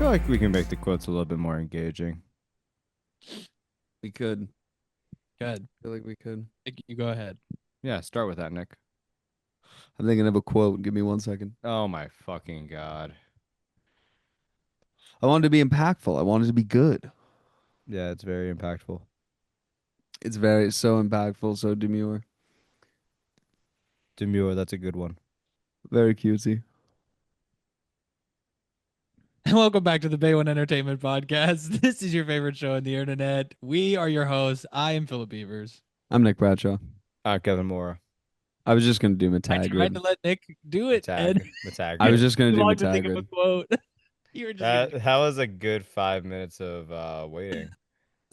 feel like we can make the quotes a little bit more engaging. We could. Good. I feel like we could. You go ahead. Yeah, start with that, Nick. I'm thinking of a quote. Give me 1 second. Oh my fucking god. I want it to be impactful. I want it to be good. Yeah, it's very impactful. It's so impactful, so demure. Demure, that's a good one. Very cutesy. Welcome back to the Bay One Entertainment Podcast. This is your favorite show on the internet. We are your hosts. I am Philip Beavers. I'm Nick Bradshaw. Kevin Mora. I was just gonna do I tried to Matagrid. let Nick do it, and Matag. I was just gonna too do long to think of a Matagrid. quote. You were just That was a good 5 minutes of waiting.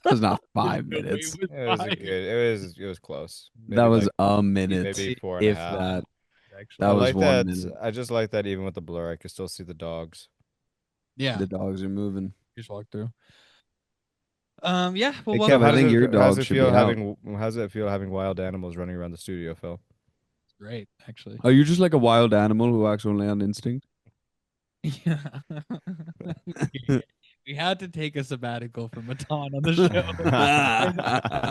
That was not gonna 5 go wait minutes. with It was a five. good. It was close. That was like, a minute. maybe 4.5. If that. Actually. That I was like 1 that. minute. I just like that even with the blur, I can still see the dogs. Yeah, The dogs are moving. just walk through. Yeah. Well, Hey, welcome Kev, I how think does your it, how's dog it should feel be out. how's it feel having wild animals running around the studio, Phil? Great, actually. Are you just like a wild animal who acts only on instinct? Yeah. We had to take a sabbatical from Matan on the show. I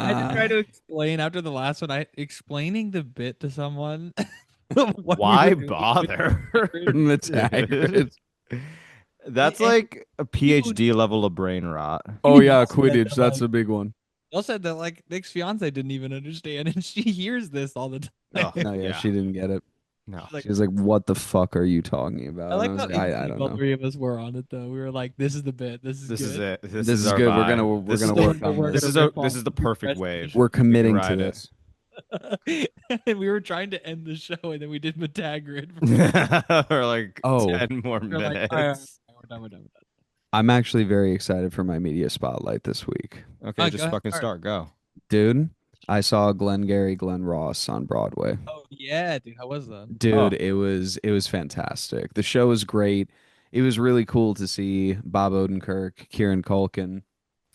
had to try to explain after the last one. Explaining the bit to someone. what we Why were doing bother? Matagrid. That's And- like a PhD level of brain rot. Oh yeah, Also, Quidditch. That's like- a big one. Y'all said that like Nick's fiance didn't even understand, and she hears this all the time. Oh, No, yeah, she didn't get it. No. She's like, She was like, "What the fuck are you talking about?" I like And how I was like, I instantly don't all know. three of us were on it though. We were like, "This is the bit. This is This good." is it. This This is our good. We're vibe. gonna work This on this this. is gonna a rip this is the off the perfect rest wave. We're We can committing to ride this. And we were trying to end the show, and then we did Matagrid. it. For like Oh. 10 more We're like, minutes. all right, we're done. We're done. I'm actually very excited for my media spotlight this week, Okay, Go just ahead. fucking All right. start. Go. dude. I saw Glenn Ross on Broadway. Oh yeah, dude. How was that? Dude, it was fantastic. The show was great. It was really cool to see Bob Odenkirk, Kieran Culkin,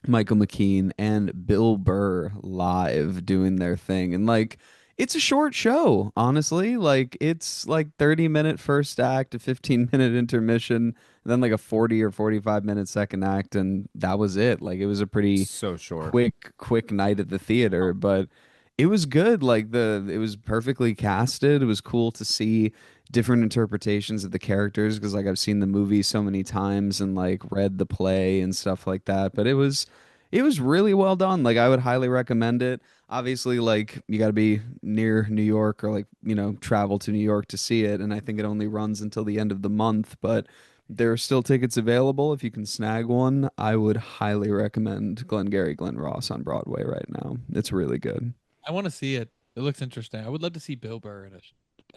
Michael McKean, and Bill Burr live doing their thing. And like it's a short show, honestly. Like it's like 30-minute first act, a 15-minute intermission, and then like a 40 or 45-minute second act, and that was it. Like it was a pretty So short. quick night at the theater, but it was good. Like it was perfectly casted. It was cool to see different interpretations of the characters because like I've seen the movie so many times and like read the play and stuff like that. But it was really well done. Like I would highly recommend it. Obviously, like you got to be near New York or like, travel to New York to see it, and I think it only runs until the end of the month, but there are still tickets available if you can snag one. I would highly recommend Glenn Ross on Broadway right now. It's really good. I want to see it. It looks interesting. I would love to see Bill Burr in it.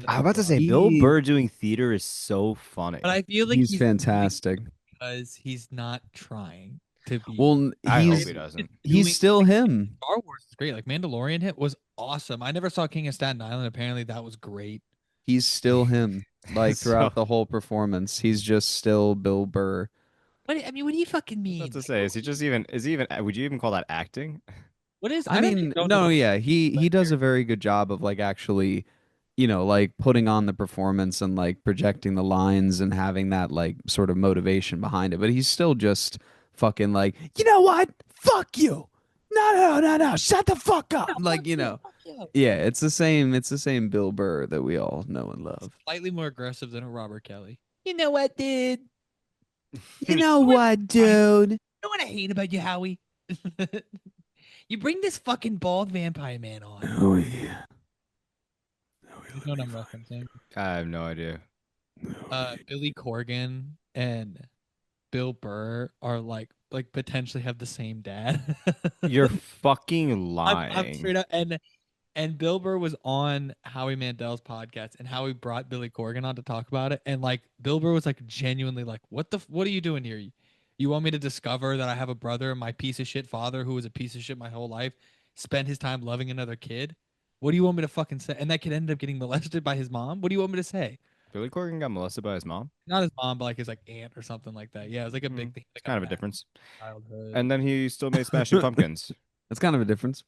I'm about to say, He- Bill Burr doing theater is so funny. but I feel like He's he's fantastic. because he's not trying to be. Well, I hope he's he doesn't. he's still him. Star Wars is great. Like Mandalorian hit was awesome. I never saw King of Staten Island. Apparently that was great. He's still him. Like throughout So- the whole performance, he's just still Bill Burr. What do you fucking mean? What to say? Is he even? Would you even call that acting? What is? I don't mean, even know no, the- yeah, he does a very good job of like actually, like putting on the performance and like projecting the lines and having that like sort of motivation behind it. But he's still just fucking like, you know what? Fuck you. No. Shut the fuck up. Like, yeah, it's the same Bill Burr that we all know and love. Slightly more aggressive than a Robert Kelly. You know what, dude? You know what, dude? You know what I hate about you, Howie? You bring this fucking bald vampire man on. Oh yeah. You know what I'm referencing? I have no idea. Billy Corgan and Bill Burr are like potentially have the same dad. You're fucking I'm lying. straight up and Bill Burr was on Howie Mandel's podcast and Howie brought Billy Corgan on to talk about it and like Bill Burr was like genuinely like what are you doing here? You want me to discover that I have a brother, my piece of shit father who was a piece of shit my whole life, spent his time loving another kid? What do you want me to fucking say? And that kid ended up getting molested by his mom. What do you want me to say? Billy Corgan got molested by his mom. Not his mom, but like his like aunt or something like that. Yeah, it was like a big thing. Like, Kind of a difference. childhood. And then he still made Smashing Pumpkins. That's kind of a difference.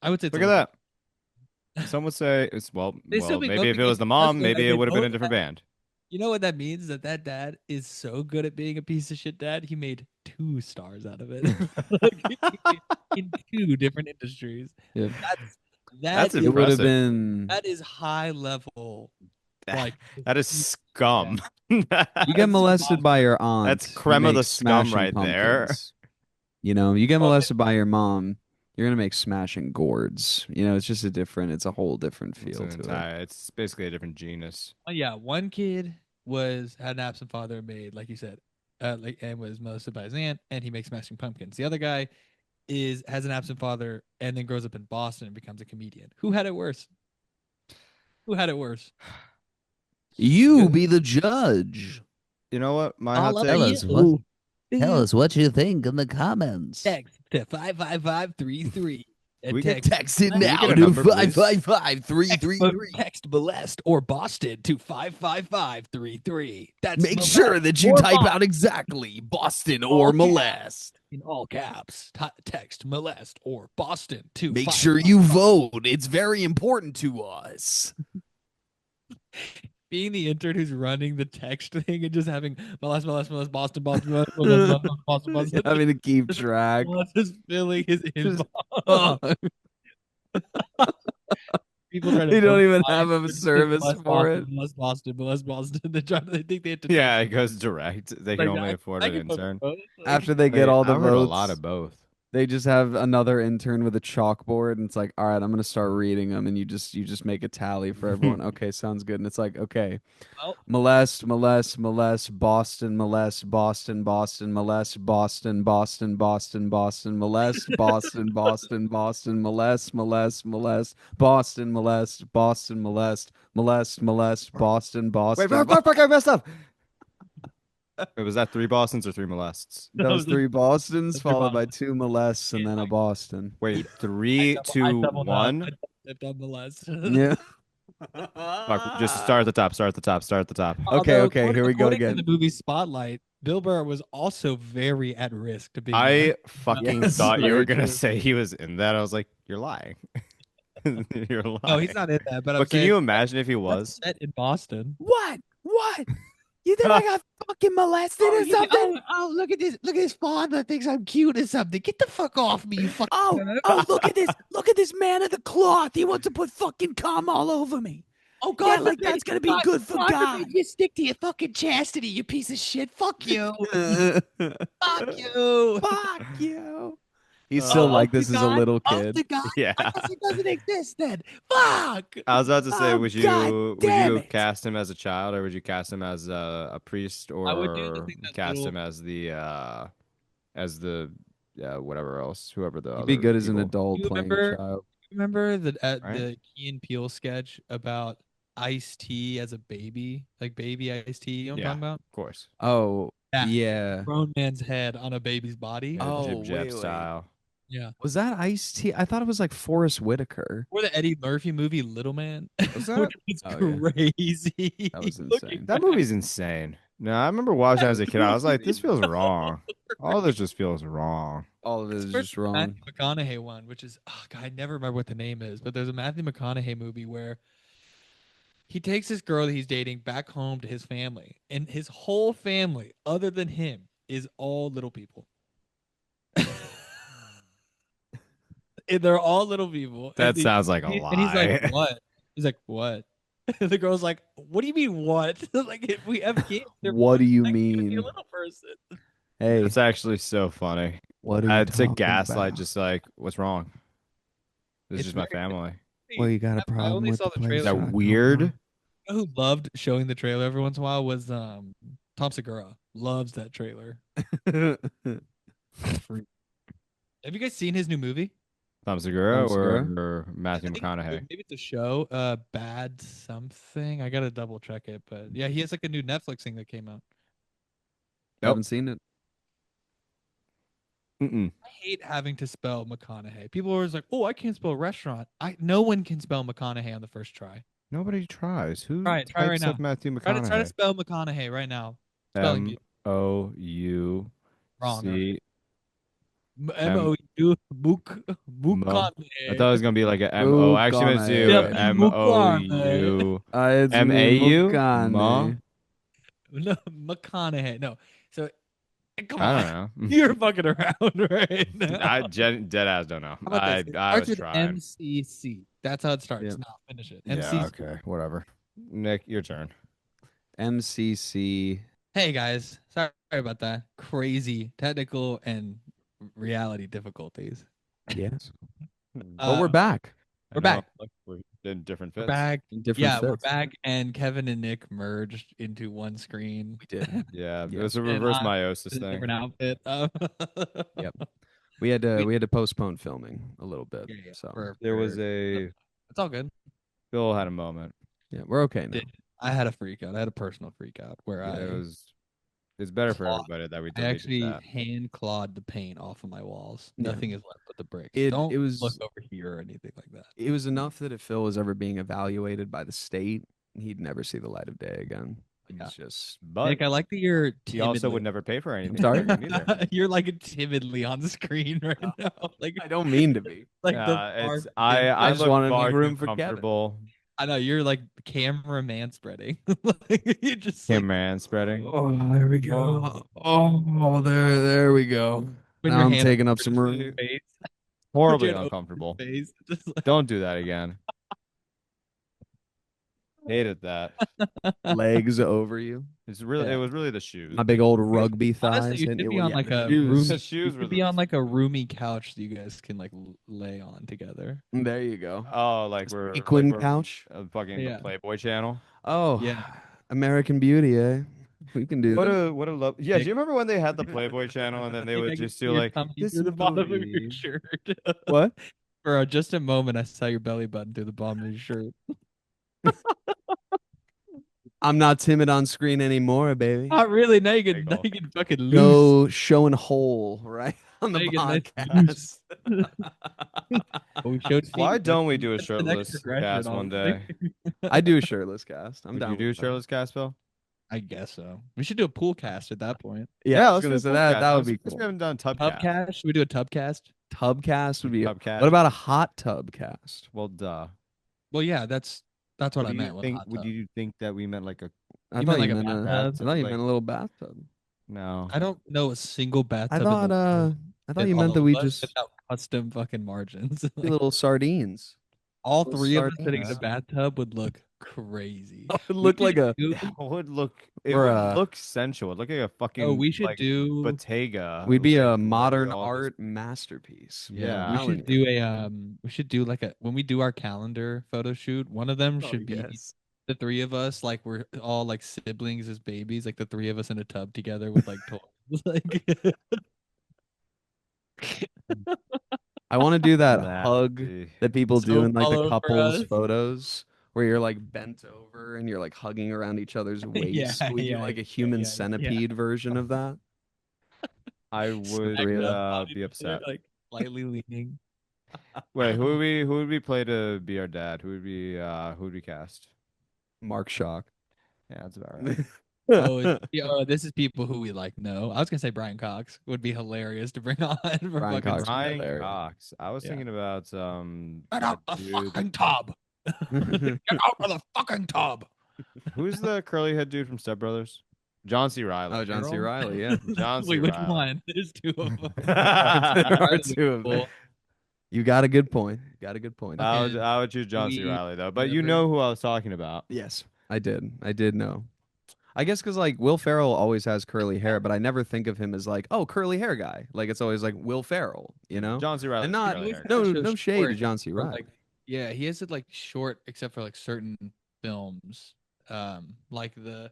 I would say it's Look a at little- that. Some would say it's They still make maybe if it both was the games. mom, That's maybe what it they would have been a both different band. You know what that means? That dad is so good at being a piece of shit dad. He made 2 stars out of it. Like, in 2 different industries. Yeah. That's That It would have impressive. been. that is high level. Like That is scum. You get That's molested by your That's aunt. You creme of the make scum smashing right there. pumpkins. You know, you get molested by your mom. You're gonna make smashing gourds. You know, it's just a different. It's a whole different It's feel an to it. entire. It's basically a different genus. yeah, one kid had an absent father, made, like you said, and was molested by his aunt, and he makes smashing pumpkins. The other guy has an absent father and then grows up in Boston and becomes a comedian. Who had it worse? Who had it worse? You be the judge. You know what? My All hot up take. to Tell us you. what. Tell us what you think in the comments. Text to 55533. We get Text it Can we now get a to number, please? 555-333. Text molest or Boston to 55533. That's Make molest sure that you or type Boston out exactly Boston or molest. in all caps. Text molest or Boston to Make sure you vote. It's very important to us. Being the intern who's running the text thing and just having molest, Boston, Boston. Having to keep track. Just filling his Just- inbox. People try to You don't vote even for have a just service molest for it. Boston. They think they have to. Yeah, it goes direct. They can Like, only afford I an can vote for intern. both. Like, After they get all the I've heard votes, a lot of both. they just have another intern with a chalkboard, and it's like, all right, I'm gonna start reading them, and you just make a tally for everyone. Okay, sounds good. And it's like, okay, Well- molest, Boston, molest, Boston, molest, Boston, molest, Boston, molest, Boston, molest, Boston, molest, Boston, Wait, Boston. fuck, I messed up. Wait, was that 3 Bostons or 3 molests? That was 3 Bostons, That's 3 followed by Bostons. 2 molests, and then a Boston. Wait, 3, 2, 1. Stepped on molest. Yeah. Fuck, just start at the top. Start at the top. Start at the top. Okay, Although, here we go according to again. the movie Spotlight, Bill Burr was also very at risk to being. I fucking Yes, thought you very were gonna true. say he was in that. I was like, you're lying. You're lying. No, he's not in that. But I'm But can saying you imagine if he that's was? set in Boston. What? You think I got fucking molested or something? Oh, look at this! Look at this fawn that thinks I'm cute or something. Get the fuck off me, you fucking. Oh, look at this. Look at this man of the cloth. He wants to put fucking cum all over me. Oh Yeah, God, like that's gonna be good for God. You stick to your fucking chastity, you piece of shit. Fuck you. Fuck you. Fuck you. He's still Oh, like this as a little kid. The guy. Yeah. I guess it doesn't exist then. Fuck. I was about to say, Oh, would God you damn it. cast him as a child, or would you cast him as a priest, I would do the or thing that's cast little- him as the whatever else, whoever the He'd be other good as an people. adult You playing remember- a child. Remember the Right. the Key and Peele sketch about Ice-T as a baby, like baby Ice-T? You know what Yeah. I'm talking about? Of course. Oh, That. yeah. Grown man's head on a baby's body. Yeah, Oh, Jib Jab wait. style. Yeah. Was that Ice-T? I thought it was like Forrest Whitaker. Or the Eddie Murphy movie Little Man. Was that? Which was Oh, yeah. crazy. That was Looking insane. That movie's insane. No, I remember watching it as a kid. I was like, this feels wrong. All this just feels wrong. All of it is It's just the wrong. Matthew McConaughey one, which is God, I never remember what the name is, but there's a Matthew McConaughey movie where he takes this girl that he's dating back home to his family, and his whole family, other than him, is all little people. And they're all little people. That and sounds like a and lie. he's like, "What?" He's like, "What?" The girl's like, "What do you mean, what?" Like, if we have kids, they're What do you not gonna be a mean? little person. Hey, It's actually so funny. what are you It's a talking gaslight, about? just like, what's wrong? This is It's just my very- family. Well, you got a I problem only with saw the the place. Is that trailer. I weird? don't You know who loved showing the trailer every once in a while was Tom Segura. Loves that trailer. know. Have you guys seen his new movie? Tom Segura Tom Segura? or Matthew I think McConaughey? Maybe it's a show. Bad something. I gotta double check it, but yeah, he has like a new Netflix thing that came out. Haven't seen it. Mm-mm. I hate having to spell McConaughey. People are always like, "Oh, I can't spell restaurant." No one can spell McConaughey on the first try. Nobody tries. Who Try it. Try right types up now. Matthew Try to McConaughey? spell McConaughey right now. Spelling bee. MOU Wrong. C. MOU McConaughey. I thought it was gonna be like a MO. Actually, I'm gonna do McConaughey. Yeah, MOU It's MAU. me, Mukane. No, McConaughey. No. So come I on. don't know. You're fucking around right now. Dead ass don't know. How about this? It I starts was with trying. MCC. That's how it starts. Yeah. Now finish it. Yeah. MCC. Okay. Whatever. Nick, your turn. MCC. Hey guys, sorry about that. Crazy technical and reality difficulties. Yes. But we're Uh, back. We're back. Look, we're in different We're fits. back. In different Yeah, we're fits. back, and Kevin and Nick merged into one screen. We did. Yeah, it Yeah. was a And reverse I'm meiosis in a thing. different outfit. Yep. We had to postpone filming a little bit. Yeah, So There was a It's all good. Phil had a moment. yeah, we're okay now. I had a freak out. I had a personal freak out where Yeah, it's better for clawed- everybody that we I deleted actually that. hand clawed the paint off of my walls. Yeah. Nothing is left but the bricks. It Don't was look over here or anything like that. it was enough that if Phil was ever being evaluated by the state, he'd never see the light of day again. Yeah. It's just But Nick, I like that you're he also timidly- would never pay for anything. Sorry? for him either. You're like timidly on the screen right now. Like I don't mean to be. like the It's far- I just look wanted to far make too room for Kevin. comfortable. I know you're like cameraman spreading. Like, you're just like, Cameraman spreading. Oh, there we go. Oh, there we go. putting Now your I'm hand taking over up some your room. face, Horribly put your uncomfortable. face, just like, Don't do that again. Hated that. Legs over you. It's really Yeah. it was really the shoes. My big old rugby thighs. honestly, you and should it be was- on yeah, like the a shoes. room. The You shoes were should the be on like a roomy couch that you guys can like lay on together. There you go. Oh, like we're Sequin we're couch. fucking Yeah. the Playboy channel. Oh, Yeah. American Beauty, eh? We can do that. What a love. Yeah, do you remember when they had the Playboy channel and then they would Like, just do your like tummy this through the bottom of movie. your shirt. What? For just a moment, I saw your belly button through the bottom of your shirt. I'm not timid on screen anymore, baby. Not really. Now you There can, you now go. you can fucking loose. Go showing whole right on the Now you get nice podcast. Oh, we showed Why feet. don't we do a That's the next shirtless progression, cast one day? honestly. I do a shirtless cast. I'm Would down. you do a with that. shirtless cast, Phil? I guess so. We should do a pool cast at that point. Yeah, I was let's do gonna a say full that. cast. That I would was be surprised cool. We haven't done tub Tub cast. cast? Should we do a tub cast? Tub cast would be. Tub cast. What about a hot tub cast? Well, duh. Well, yeah, that's what I What do you meant. With think? hot Would tub. you think that we meant like a I You thought meant you like a meant bathtub? I thought you Like- meant a little bathtub. no? I don't know a single bathtub. I in thought the world I thought with you all meant that of we us just without custom fucking margins. Like, little sardines. all little three of us sitting in a sardines. bathtub would look crazy. It looked like a do- It would look. It Bruh. would look sensual. It'd look like a fucking. Oh, we should like, do. Bottega. we'd be a like, modern all this- art masterpiece. Yeah. We Telling should you. do a we should do like a when we do our calendar photo shoot, one of them Oh, should be yes. the three of us, like we're all like siblings as babies, like the three of us in a tub together with like toys. Like I want to do that hug Nasty. that people do So in like all the over couples us. photos where you're like bent over and you're like hugging around each other's waist. We do yeah, like a human yeah. centipede version of that. I would Smacked up, be body upset. like slightly leaning. Wait, who would we play to be our dad? Who would we cast? Mark Shock. Yeah, that's about right. This is people who we like know. I was gonna say Brian Cox would be hilarious to bring on. For Brian fucking Cox. Ryan hilarious. Cox. I was Yeah. thinking about Get that out the dude- fucking tub. Get out of the fucking tub. Who's the curly head dude from Step Brothers? John C. Riley. Oh, John C. Girl? Riley, yeah. John C. Wait, which Riley. one? There's two of them. There are two of them. Cool. You got a good point. Got a good point. I would choose John C. we Riley though, but you never- know who I was talking about. Yes, I did. I did know. I guess because like Will Ferrell always has curly hair, but I never think of him as like, oh, curly hair guy. Like it's always like Will Ferrell, you know? John C. Riley. And not He always no has those no shade to short, John C. or, Riley. like, yeah, he has it like short, except for like certain films, like the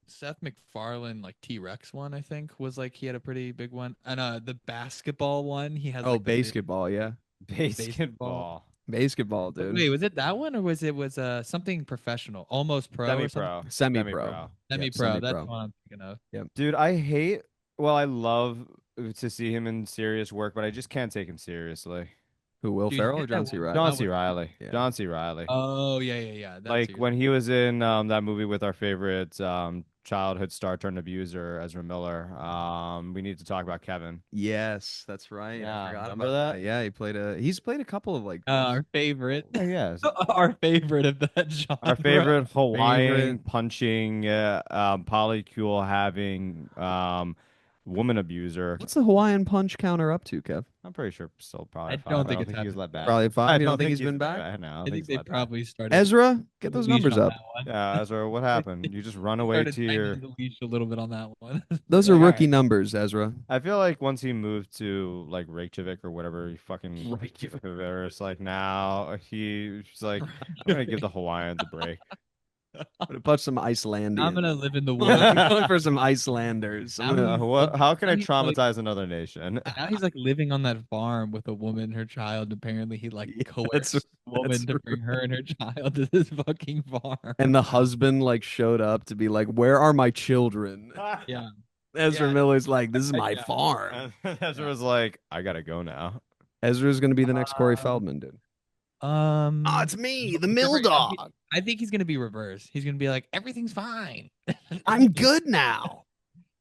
Seth MacFarlane like T-Rex one. I think was like he had a pretty big one, and the basketball one he has. Oh, like, the big- basketball, yeah. Basketball. Basketball, dude. Wait, was it that one or was it something professional, almost pro, or something? Semi-pro. Semi-pro. Semi-pro. That's semi-pro. what I'm thinking of. Dude, I hate. Well, I love to see him in serious work, but I just can't take him seriously. Who, Will Dude, Ferrell or hit John that C. one. Riley? John that C. was- Riley. Yeah. John C. Riley. Oh yeah. That Like too. when he was in that movie with our favorite childhood star turned abuser, Ezra Miller. We need to talk about Kevin. Yes, that's right. Yeah, I forgot remember about that? Yeah, he's played a couple of like Our favorite. Yeah, yeah. Our favorite of that genre. Our favorite Hawaiian Favorite. punching, polycule having, woman abuser. What's the Hawaiian punch counter up to, Kev? I'm pretty sure still probably I 5. don't I think don't it's think he was happened. let back. Probably 5. I You don't think he's been back? I don't I think think he's they let back. probably started. Ezra, get the those leash numbers on up. that one. Yeah, Ezra, what happened? You just run away Started to your. tightening the leash a little bit on that one. Those are Like, all rookie right. numbers, Ezra. I feel like once he moved to like Reykjavik or whatever, he fucking Reykjavik. it's like now he's like, I'm gonna give the Hawaiians a break. Gonna punch some Icelandians. I'm gonna live in the I'm woods. going for some Icelanders. I'm gonna- How can I Now he's, like- traumatize another nation? Now he's like living on that farm with a woman and her child. Apparently, he like Yeah, coerced a woman to bring her and her child to this fucking farm. And the husband like showed up to be like, "Where are my children?" Yeah, Ezra Yeah. Miller's like, "This is my Yeah. farm." And Ezra was like, I gotta go now. Ezra's gonna be the next Corey Feldman, dude. Oh, it's me, the mill different- dog. I think he's gonna be reversed. He's gonna be like, everything's fine. I'm good now.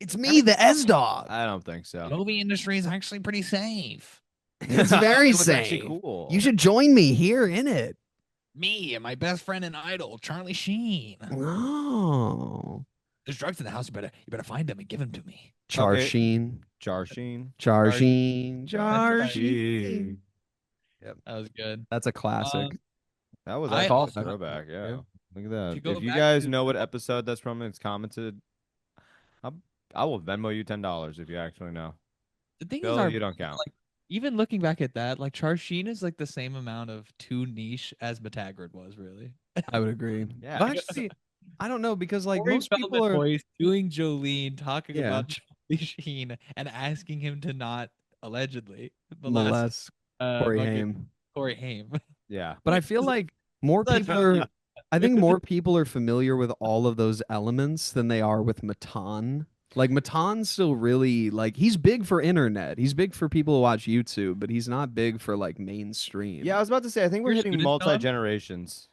It's me, the Ez dog. I don't think so. Movie industry is actually pretty safe. It's very It was actually safe. cool. You should join me here in it. Me and my best friend and idol, Charlie Sheen. Oh, There's drugs in the house. You better find them and give them to me. Charsheen, Jarsheen. Charsheen, That's right. Charsheen. That was good. That's a classic. That was I actually a also- throwback. Yeah. Yeah. Look at that. If you go If you back guys to- know what episode that's from and it's commented, I will Venmo you $10 if you actually know. The thing is, Bill, our, you don't count. like, even looking back at that, like Charsheen is like the same amount of too niche as Matagrid was, really. I would agree. Yeah. But actually, I don't know because like Corey most people Feldman are. voice doing Jolene, talking Yeah. about Charlie Sheen, and asking him to not allegedly molest Molest Corey fucking Haim. Corey Haim. Yeah. But I feel like more Such people a- are. I think more people are familiar with all of those elements than they are with Matan. Like Matan's still really like he's big for internet. He's big for people who watch YouTube, but he's not big for like mainstream. Yeah, I was about to say, I think we're Your hitting students know him? multi-generations.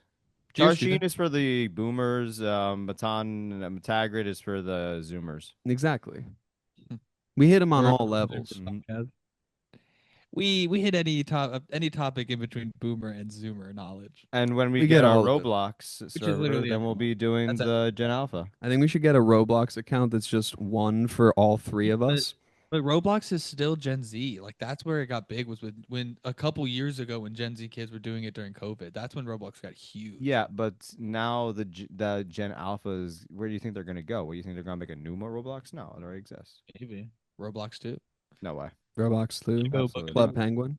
Your Charsheen students- is for the boomers. Matan and Matagrid is for the zoomers. Exactly. We hit him on We're- all levels. Mhm. We hit any topic in between boomer and zoomer knowledge. And when we We get get our all of it. Roblox is server, literally then we'll be doing That's it. the Gen Alpha. I think we should get a Roblox account that's just one for all three of But- us. But Roblox is still Gen Z. Like that's where it got big was when a couple years ago when Gen Z kids were doing it during COVID. That's when Roblox got huge. Yeah, but now the Gen Alphas, where do you think they're going to go? What do you think they're going to make a new Roblox? No, it already exists. Maybe Roblox too. No way. Roblox 2. Go Absolutely Club not. Penguin.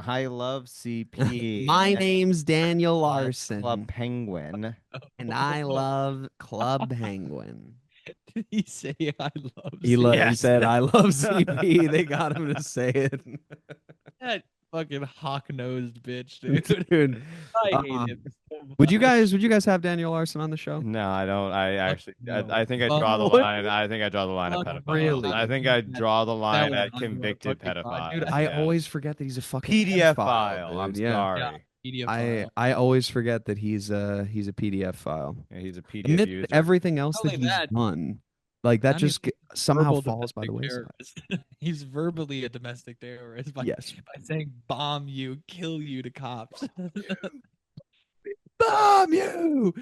I love CP. My name's Daniel Larson. Club Penguin. And I love Club Penguin. Did he say I love? He, CP? he Yes. said, I love CP. They got him to say it. That fucking hawk nosed bitch, dude. Dude, I hate Uh-uh. him. so would you much. guys have Daniel Larson on the show? No, I don't. I actually, no. I think I Fuck draw the no. line. I think I draw the line at Fuck pedophiles. really? I think I draw the line was at under a convicted fucking fine. Dude, pedophiles. I Yeah. always forget that he's a fucking PDF pedophile, file. I'm dude. Yeah. sorry. Yeah. PDF I file. I always forget that he's a PDF file. Yeah, he's a PDF Amid user. everything else Not that only he's that, done, like that I just mean, somehow Verbal falls by the domestic wayside. terrorist. He's verbally a domestic terrorist by, Yes. by saying bomb you, kill you to cops. Bomb you!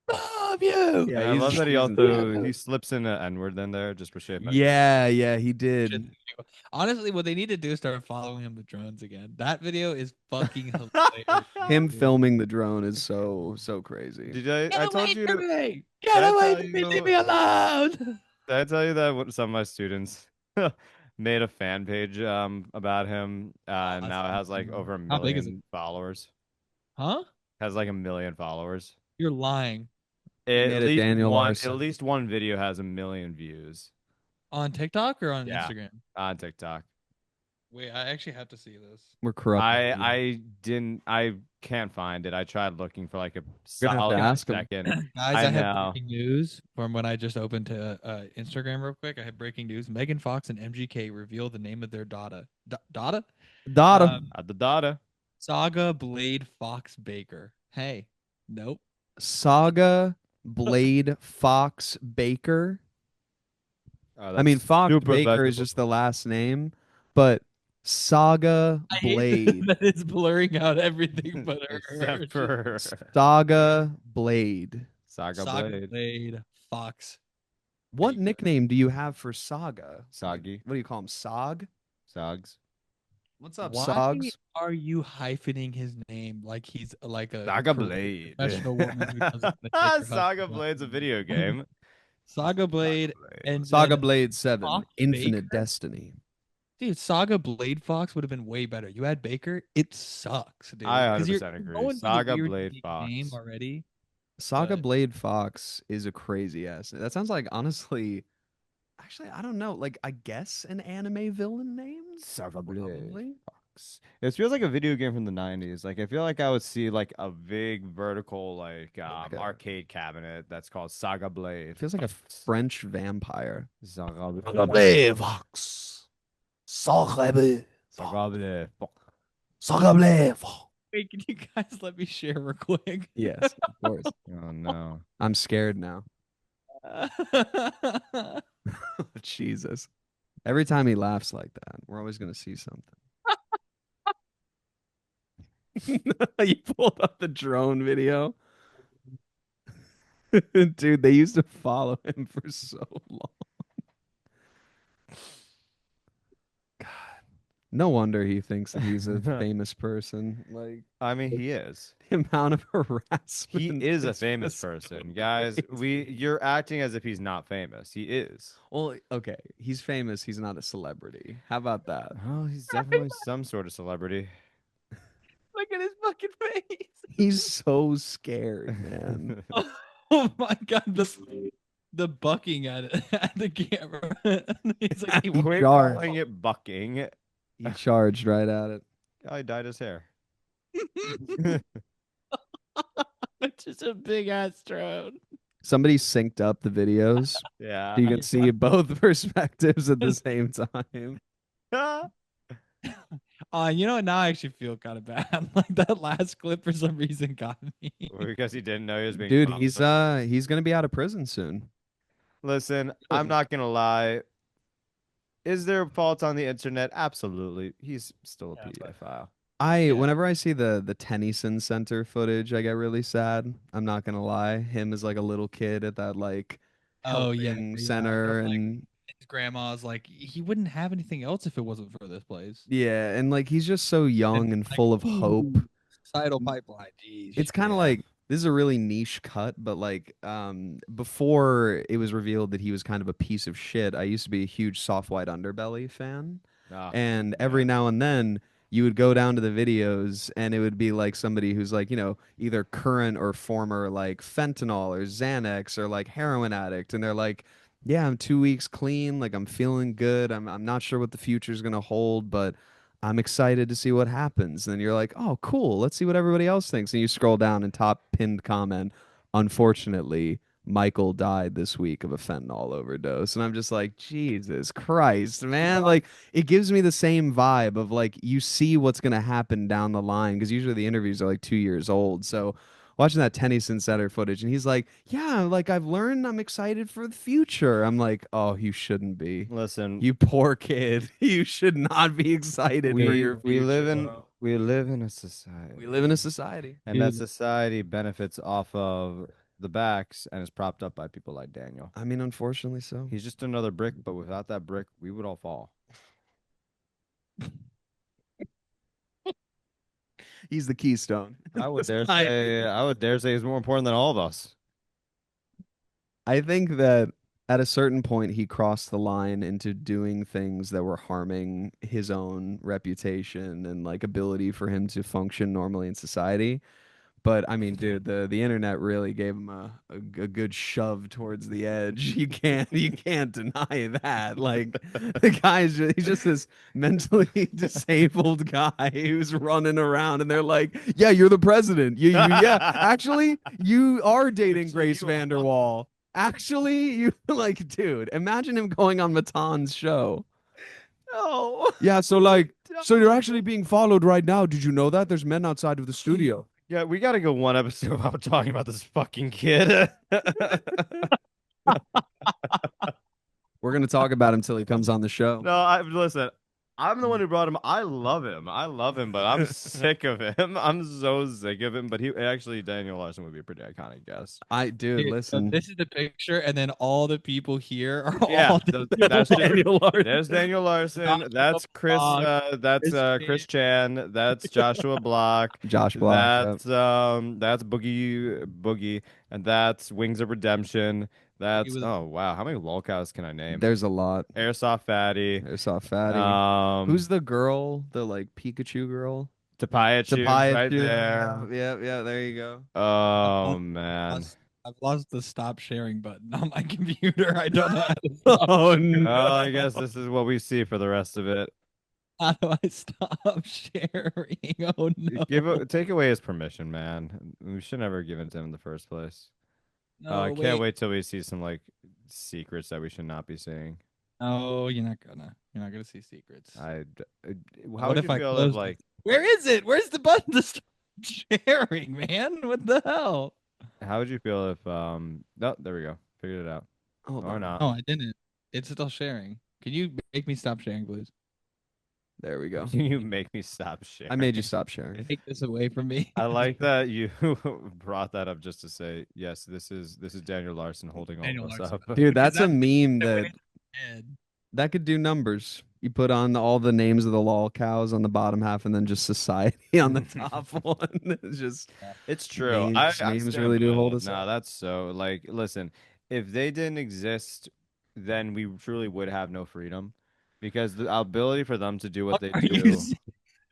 Bomb you! Yeah, I he's- love that he he's also he slips in an N-word in there just for shit. Yeah, he did. Honestly, what they need to do is start following him with drones again. That video is fucking hilarious. Him dude. filming the drone is so crazy. Did I? Get I away told you. from To, me! Did Get I away tell from me! you- Leave me alone! did I tell you that some of my students made a fan page about him, and that's now it has like awesome. over a How big is million followers. Huh? Has like 1 million followers. You're lying. At made a least Daniel one, Larson. at least one video has 1 million views On TikTok or on Yeah. Instagram? on TikTok. Wait, I actually have to see this. We're corrupt. I can't find it. I tried looking for like a gonna have to solid ask him. second. Guys, I I have know. breaking news from when I just opened to Instagram real quick. I have breaking news. Megan Fox and MGK reveal the name of their daughter. Daughter? Dada. Um, The data. Saga Blade Fox Baker. Hey, nope. Saga Blade Fox Baker. Oh, I mean, that's Fox super Baker is vegetable. just the last name, but Saga I hate Blade. that it's blurring out everything but her. Except for Saga Blade. Saga Saga Blade. Blade Fox. What Baker. nickname do you have for Saga? Soggy. What do you call him? Sog? Sogs. What's up, Why Sogs? are you hyphening his name like he's like a Saga career Blade. professional woman who doesn't wanna take her Saga husband Blade's a out? video game. Saga Blade and Saga then Blade 7, Fox Infinite Baker? Destiny. Dude, Saga Blade Fox would have been way better. You had Baker, it sucks, dude. I 'Cause 100% you're agree. going for the Saga weird, Blade unique Fox. name already. Saga But- Blade Fox is a crazy ass. That sounds like, honestly, actually, I don't know. Like, I guess an anime villain name? Saga Blade Probably. Fox. It feels like a video game from the 90s. Like I feel like I would see like a big vertical like a- arcade cabinet that's called Saga Blade. It feels like a French vampire. Saga Blade. Saga Blade Fox. Saga Blade. Saga Blade Fox. Saga Blade Fox. Wait, can you guys let me share real quick? Yes, of course. Oh no. I'm scared now. Jesus. Every time he laughs like that, we're always going to see something. You pulled up the drone video. Dude, they used to follow him for so long. God. No wonder he thinks that he's a famous person. Like, I mean, he is. the amount of harassment. He is a is famous just person, guys. You're acting as if he's not famous. He is. Well, okay, he's famous. He's not a celebrity. How about that? Well, he's definitely some sort of celebrity. Look at his fucking face. He's so scared, man. Oh my god, the bucking at it at the camera. He's like, He We're charged. calling it bucking. He charged right at it. Oh, he dyed his hair. it's just a big ass drone. Somebody synced up the videos. Yeah. So you can see both perspectives at the same time. You know what? Now I actually feel kind of bad. Like that last clip for some reason got me. Because he didn't know he was being Dude, sponsored. he's gonna be out of prison soon. Listen, I'm not gonna lie. Is there fault on the internet? Absolutely. He's still a Yeah. pedophile. Whenever I see the Tennyson Center footage, I get really sad. I'm not gonna lie. Him as like a little kid at that like Oh yeah, helping yeah, center like, and his grandma's like he wouldn't have anything else if it wasn't for this place. yeah, and like he's just so young and like, full of hope. Societal pipeline. Jeez. It's kind of like this is a really niche cut, but like before it was revealed that he was kind of a piece of shit, I used to be a huge Soft White Underbelly fan. Ah, And every now and then you would go down to the videos and it would be like somebody who's like, you know, either current or former like fentanyl or Xanax or like heroin addict. And they're like, yeah, I'm 2 weeks clean. Like I'm feeling good. I'm not sure what the future is going to hold, but I'm excited to see what happens. And you're like, oh, cool. Let's see what everybody else thinks. And you scroll down and top pinned comment, unfortunately, Michael died this week of a fentanyl overdose. And I'm just like, Jesus Christ, man. Like, it gives me the same vibe of like, you see what's going to happen down the line. Because usually the interviews are like 2 years old. So watching that Tennyson Center footage, and he's like, yeah, like I've learned I'm excited for the future. I'm like, oh, you shouldn't be. listen, You poor kid. You should not be excited for your we live future. in we live in a society. We live in a society. And that Dude. society benefits off of the backs and is propped up by people like Daniel. I mean, unfortunately so. He's just another brick, but without that brick, we would all fall. He's the keystone. I would dare say he's more important than all of us. I think that at a certain point he crossed the line into doing things that were harming his own reputation and like ability for him to function normally in society. But I mean, dude, the internet really gave him a good shove towards the edge. You can't deny that. Like the he's just this mentally disabled guy who's running around, and they're like, "Yeah, you're the president. Yeah, actually, you are dating Grace Vanderwall. Actually, you like, dude. Imagine him going on Matan's show. Oh. Yeah, so you're actually being followed right now. Did you know that? There's men outside of the studio. Yeah, we got to go one episode without talking about this fucking kid. We're gonna talk about him till he comes on the show. No, listen. I'm the one who brought him. I love him, but I'm sick of him. I'm so sick of him. But Daniel Larson would be a pretty iconic guest. Dude, So listen. this is the picture, and then all the people here are Yeah, all that's Daniel Larson. There's Daniel Larson. Joshua That's Chris. Block, Chris Chan. That's Joshua Block. Josh Block. That's Boogie, and that's Wings of Redemption. That's oh wow, how many lolcows can I name? There's a lot. Airsoft Fatty. Airsoft Fatty. Who's the girl? The like Pikachu girl? Tapayachu right there. Yeah, there you go. Oh man. I've lost the stop sharing button on my computer. I don't know how to stop. Oh no. Well, I guess this is what we see for the rest of it. How do I stop sharing? Oh no. Take away his permission, man. We should never have given it to him in the first place. No, I can't wait till we see some like secrets that we should not be seeing. Oh, you're not gonna see secrets. How What would if you I feel close if like Where is it? Where's the button to stop sharing, man? What the hell? how would you feel if no, there we go. Figured it out. Hold Or on. not. No, I didn't. It's still sharing. Can you make me stop sharing, please? There we go. You make me stop sharing. I made you stop sharing. Take this away from me. I like that you brought that up just to say yes. This is Daniel Larson holding all Daniel of us Larson. up. Dude, that's a That's meme the that that could do numbers. You put on all the names of the lol cows on the bottom half, and then just society on the top one. It's just It's true. Memes- I memes stand really do by hold it. us No, up. that's so like listen, if they didn't exist, then we truly would have no freedom. Because the ability for them to do what they are do, you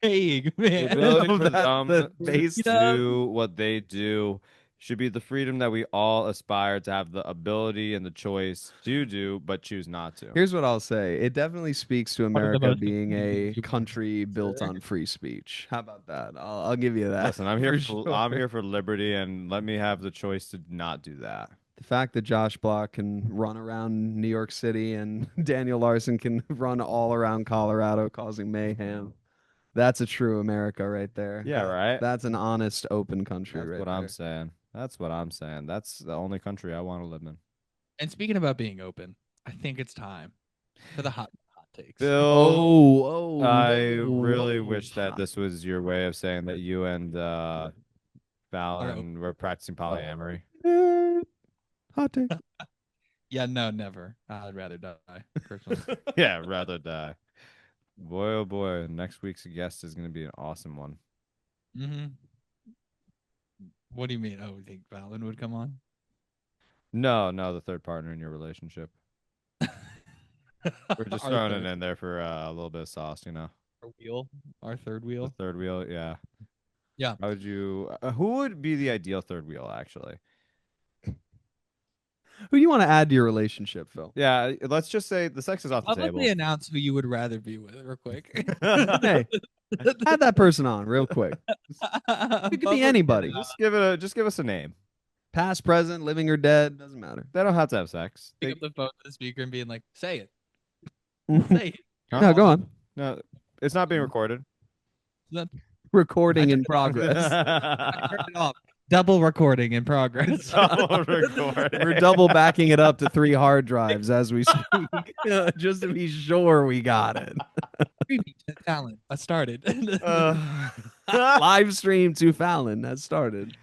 saying, the man? ability for That's them the to face do what they do should be the freedom that we all aspire to have the ability and the choice to do, but choose not to. Here's what I'll say. It definitely speaks to One of the America most being a confusing country built sure. on free speech. How about that? I'll give you that. Listen, I'm here for for I'm sure. here for liberty, and let me have the choice to not do that. The fact that Josh Block can run around New York City and Daniel Larson can run all around Colorado causing mayhem. That's a true America right there. Yeah, right. That's an honest, open country That's right what there. I'm saying. That's what I'm saying. That's the only country I want to live in. And speaking about being open, I think it's time for the hot takes. Bill, Oh, I oh, really oh. wish that this was your way of saying that you and Fallon were practicing polyamory. Hot take. Yeah, no, never. I'd rather die. Personally. Yeah, rather die. Boy, oh boy, next week's guest is going to be an awesome one. Mm-hmm. What do you mean? Oh, you think Fallon would come on? No, the third partner in your relationship. We're just Our throwing third- it in there for a little bit of sauce, you know. Our third The wheel. third wheel, yeah. Yeah. How would you? Who would be the ideal third wheel, actually? Who do you want to add to your relationship, Phil? Yeah, let's just say the sex is off the Publicly table. announce who you would rather be with, real quick. Hey, add that person on real quick. It could be anybody. Just give us a name. Past, present, living or dead, doesn't matter. They don't have to have sex. Pick up the phone to the speaker and being like, "Say it, no, say it." go on. No, it's not being recorded. Recording in progress. Turn it off. Double recording in progress. Double recording. We're double backing it up to 3 hard drives as we speak, just to be sure we got it. Streaming to talent. I started. Live stream to Fallon has started.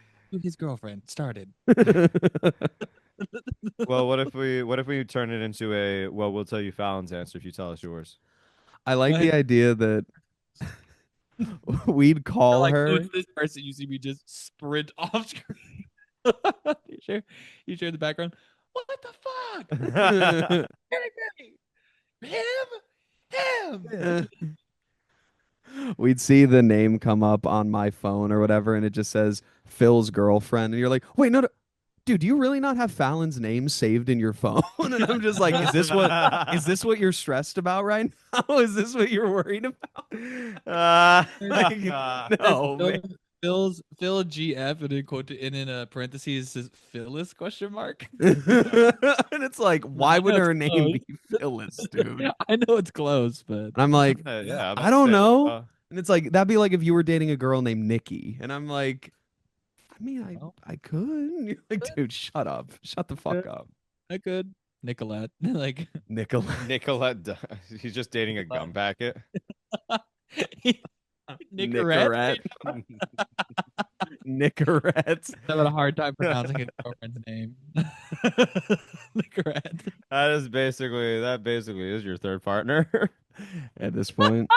His girlfriend started. Well, what if we turn it into a we'll tell you Fallon's answer if you tell us yours. I like Go the ahead. idea that we'd call Like, her. who's this person you see me just sprint off screen? You share the background. What the fuck? Him. We'd see the name come up on my phone or whatever, and it just says Phil's girlfriend, and you're like, wait, no, dude, do you really not have Fallon's name saved in your phone? And I'm just like, is this what you're stressed about right now? Is this what you're worried about? Like, no, man. Phil GF and in parentheses says Phyllis question mark. And it's like, why would her name be Phyllis, dude? Yeah, I know it's close, but And I'm like, Yeah, I don't know. And it's like, that'd be like if you were dating a girl named Nikki. And I'm like, I mean, No? I could. You're like, dude, shut up. Shut the fuck Yeah. up. I could. Nicolette. Like Nicolette. Nicolette, he's just dating a gum packet. Nicorette. Nicorette. Nicorette. Having a hard time pronouncing his girlfriend's name. Nicorette. That basically is your third partner. At this point.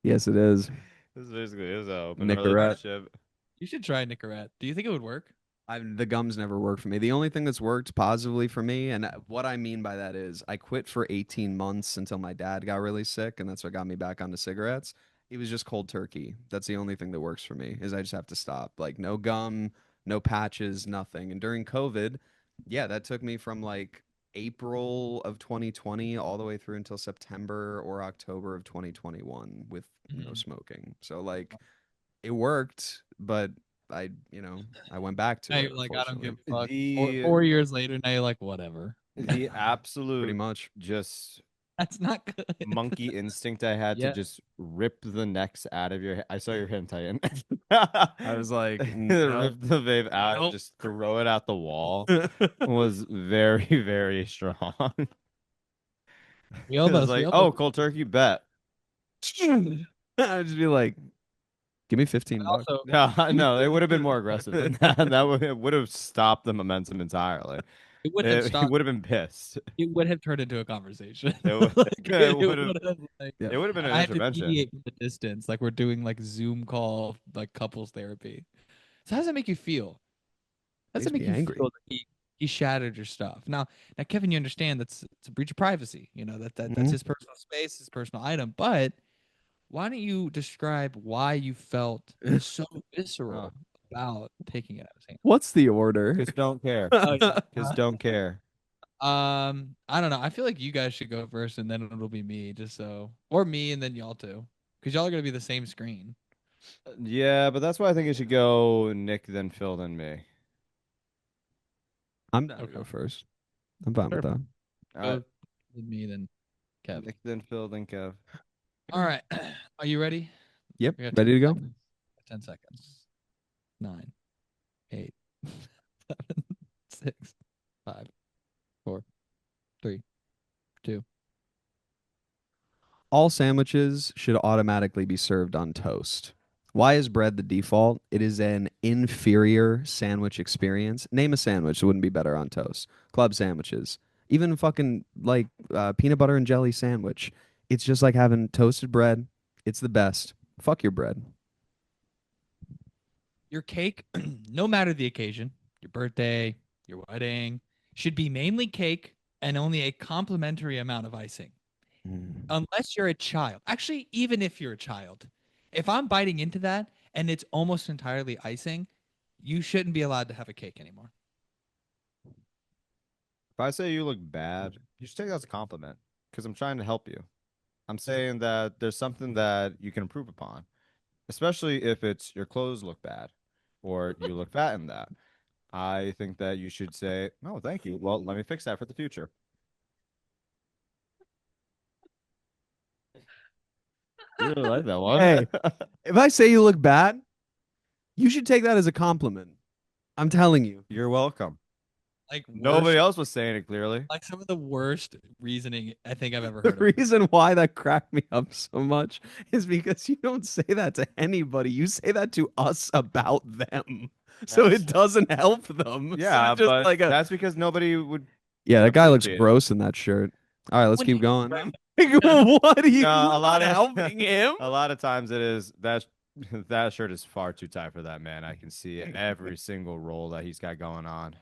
Yes, it is. This basically is a open Nicorette. relationship. You should try Nicorette. Do you think it would work? The gums never worked for me. The only thing that's worked positively for me, and what I mean by that is I quit for 18 months until my dad got really sick, and that's what got me back onto cigarettes. It was just cold turkey. That's the only thing that works for me, is I just have to stop. Like no gum, no patches, nothing. And during COVID, yeah, that took me from like April of 2020 all the way through until September or October of 2021 with no smoking. So like it worked, but I went back to Now it. you're like, I don't give Unfortunately. a fuck. The 4 years later, now you're like, whatever. the absolute Pretty much. just That's not good. monkey instinct I had Yeah. to just rip the necks out of your. I saw your hand tighten. I was like, rip the vape out, Nope. just throw it out the wall. Was very very strong. We It was almost. like, oh, cold turkey bet. I would just be like, give me 15 bucks. Also, No, they would have been more aggressive than that. Would have stopped the momentum entirely. it would have He stopped. would have been pissed. It would have turned into a conversation. It would- Like, it it would have- would have, like, Yeah. It would have been an I had to intervention. mediate from the distance, like we're doing like Zoom call, like couples therapy. So how does that make you feel? How does Makes that make me you angry. feel that he shattered your stuff? Now, Kevin, you understand it's a breach of privacy. You know that's Mhm. his personal space, his personal item. But why don't you describe why you felt so visceral about taking it out of his hand? What's the order? Because don't care. Oh, yeah. Because don't care. I don't know. I feel like you guys should go first, and then it'll be me, or me, and then y'all too, because y'all are gonna be the same screen. Yeah, but that's why I think it should go Nick, then Phil, then me. I'm down to Okay. go first. I'm fine with that. All right. Go with me, then Kev. Nick, then Phil, then Kev. All right. Are you ready? Yep. We got Ready to 10 go? seconds. 10 seconds. 9, 8, 7, 6, 5, 4, 3, 2. All sandwiches should automatically be served on toast. Why is bread the default? It is an inferior sandwich experience. Name a sandwich that wouldn't be better on toast. Club sandwiches. Even fucking like peanut butter and jelly sandwich. It's just like having toasted bread. It's the best. Fuck your bread. Your cake, no matter the occasion, your birthday, your wedding, should be mainly cake and only a complimentary amount of icing. Unless you're a child. Actually, even if you're a child, if I'm biting into that and it's almost entirely icing, you shouldn't be allowed to have a cake anymore. If I say you look bad, you should take that as a compliment because I'm trying to help you. I'm saying that there's something that you can improve upon, especially if it's your clothes look bad or you look fat in that. I think that you should say, "Oh, thank you. Well, let me fix that for the future." You really like that one. Hey. If I say you look bad, you should take that as a compliment. I'm telling you. You're welcome. Like Nobody else was saying it clearly. Like some of the worst reasoning I think I've ever The heard of. reason why that cracked me up so much is because you don't say that to anybody. You say that to us about them. So it doesn't help them. So Yeah, it's just but like that's because nobody would. yeah, that guy looks appreciate it. gross in that shirt. All right, let's When keep you- going. What are you No, a lot not of- helping him? A lot of times it is that that shirt is far too tight for that man. I can see it every single roll that he's got going on.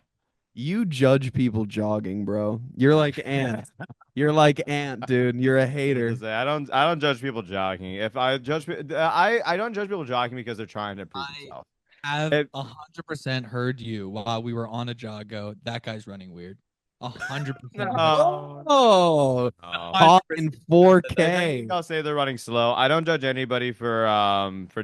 You judge people jogging, bro. You're like Ant. You're like Ant, dude. You're a hater. I don't judge people jogging. If I judge, I don't judge people jogging because they're trying to improve themselves. I've It- 100% heard you while we were on a jog go, that guy's running weird. 100%. Oh, caught in I think 4K. I'll say they're running slow. I don't judge anybody for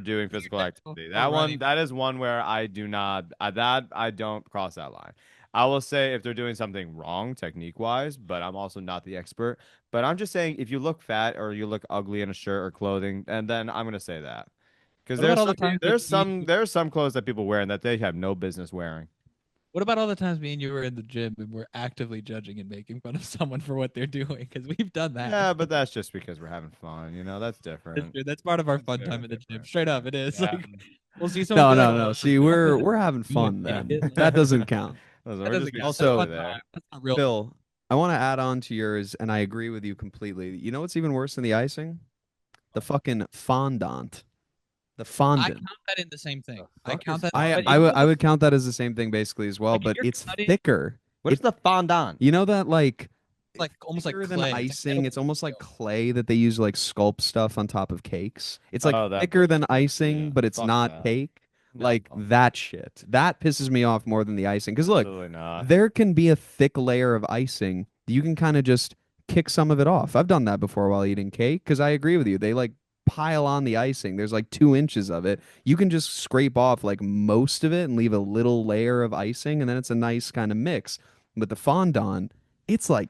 doing physical activity. That one, running. that is one where I do not that I don't cross that line. I will say if they're doing something wrong technique wise, but I'm also not the expert. But I'm just saying if you look fat or you look ugly in a shirt or clothing, and then I'm gonna say that. Because What about all the times there's some clothes that people wear and that they have no business wearing. What about all the times me and you were in the gym and we're actively judging and making fun of someone for what they're doing? Because we've done that. Yeah, but that's just because we're having fun. That's That's different. true. That's part of our That's fun very time in the gym. different. Straight up, it is. Yeah. Like we'll see someone. No, be no, like, no. "Oh, See, I'm we're having doing fun then. it." Like, That doesn't count. Listen, that we're doesn't just being count. That's Also, fun silly time. there. That's not real. Phil, I want to add on to yours, and I agree with you completely. You know what's even worse than the icing? The fucking fondant. The I fondant. count that in the same thing. I fuck count is that. I but I if would you're I would count that as the same thing basically as well, like, if but you're it's cutting- thicker. What's the fondant? You know that like like almost like thicker clay. than It's like icing. metal It's almost like material. clay that they use to like sculpt stuff on top of cakes. It's like Oh, that thicker than bullshit. icing, Yeah, but it's fuck not that. cake. No. Like that shit. That pisses me off more than the icing. Because look, Absolutely not. there can be a thick layer of icing. You can kind of just kick some of it off. I've done that before while eating cake because I agree with you. They like pile on the icing. There's like 2 inches of it. You can just scrape off like most of it and leave a little layer of icing, and then it's a nice kind of mix. But the fondant, it's like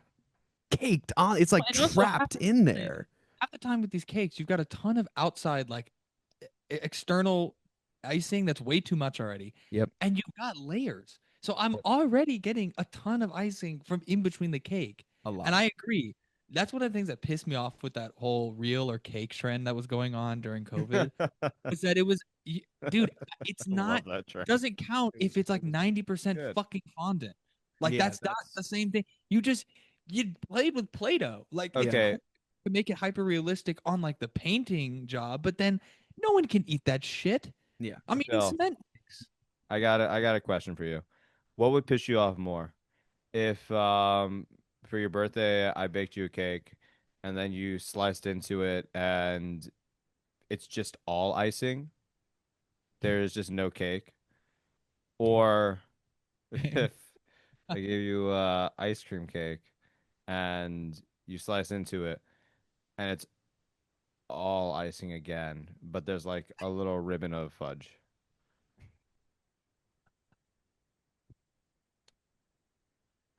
caked on. It's like And also half trapped the in time- there. half the time with these cakes, you've got a ton of outside like external icing that's way too much already. Yep. And you've got layers. So I'm already getting a ton of icing from in between the cake. A lot. And I agree. That's one of the things that pissed me off with that whole real or cake trend that was going on during COVID. Is that it was, dude, it's I love not, that trend. doesn't count if it's like 90% Good. fucking fondant. Like Yeah, that's not the same thing. You played with Play-Doh. Like it's Okay. cool to make it hyper realistic on like the painting job, but then no one can eat that shit. Yeah. I mean, Phil. cement mix. I got a question for you. What would piss you off more? If for your birthday I baked you a cake and then you sliced into it and it's just all icing. There's just no cake. Or if I gave you ice cream cake and you slice into it and it's all icing again, but there's like a little ribbon of fudge.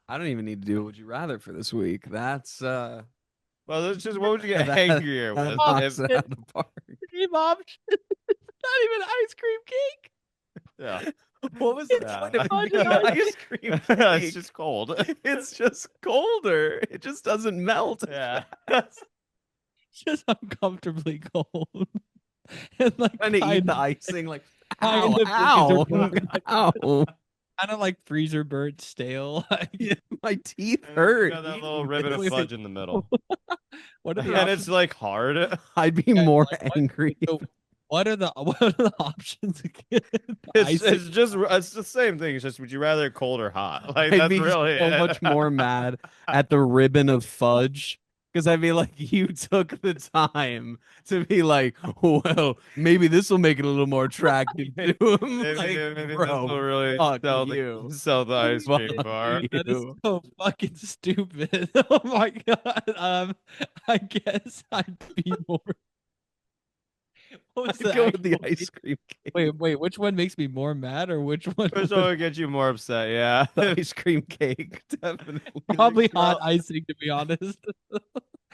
I don't even need to do a would you rather for this week. That's Well, that's just what would you get that- angrier that with? knocks If- it out of the park. Dream option. Not even ice cream cake. yeah. What was the Yeah. point of Fudge making and ice cream it's cake? just cold. It's just colder. It just doesn't melt. Yeah. Just uncomfortably cold. And like Trying to eat kind the of- icing like kind ow, of freezer ow, burnt. ow. kind of like freezer burnt stale. Like, My teeth It's hurt. got that eating little ribbon of this. fudge in the middle. what are the And options? it's like hard. I'd be Yeah, more like, what- angry. So what are the options again? It's the same thing. It's just would you rather it cold or hot? Like I'd that's be really so it. much more mad at the ribbon of fudge because I'd be like, you took the time to be like, well, maybe this will make it a little more attractive to him. Maybe, Like, maybe bro, this will really fuck sell you. the ice cream Fuck bar. you. That is so fucking stupid. Oh my god. I guess I'd be more. What was I'd the go with the actual- ice cream cake. Wait, which one makes me more mad or which one? Which one would get you more upset? Yeah. The ice cream cake, definitely. Probably Well- hot icing, to be honest.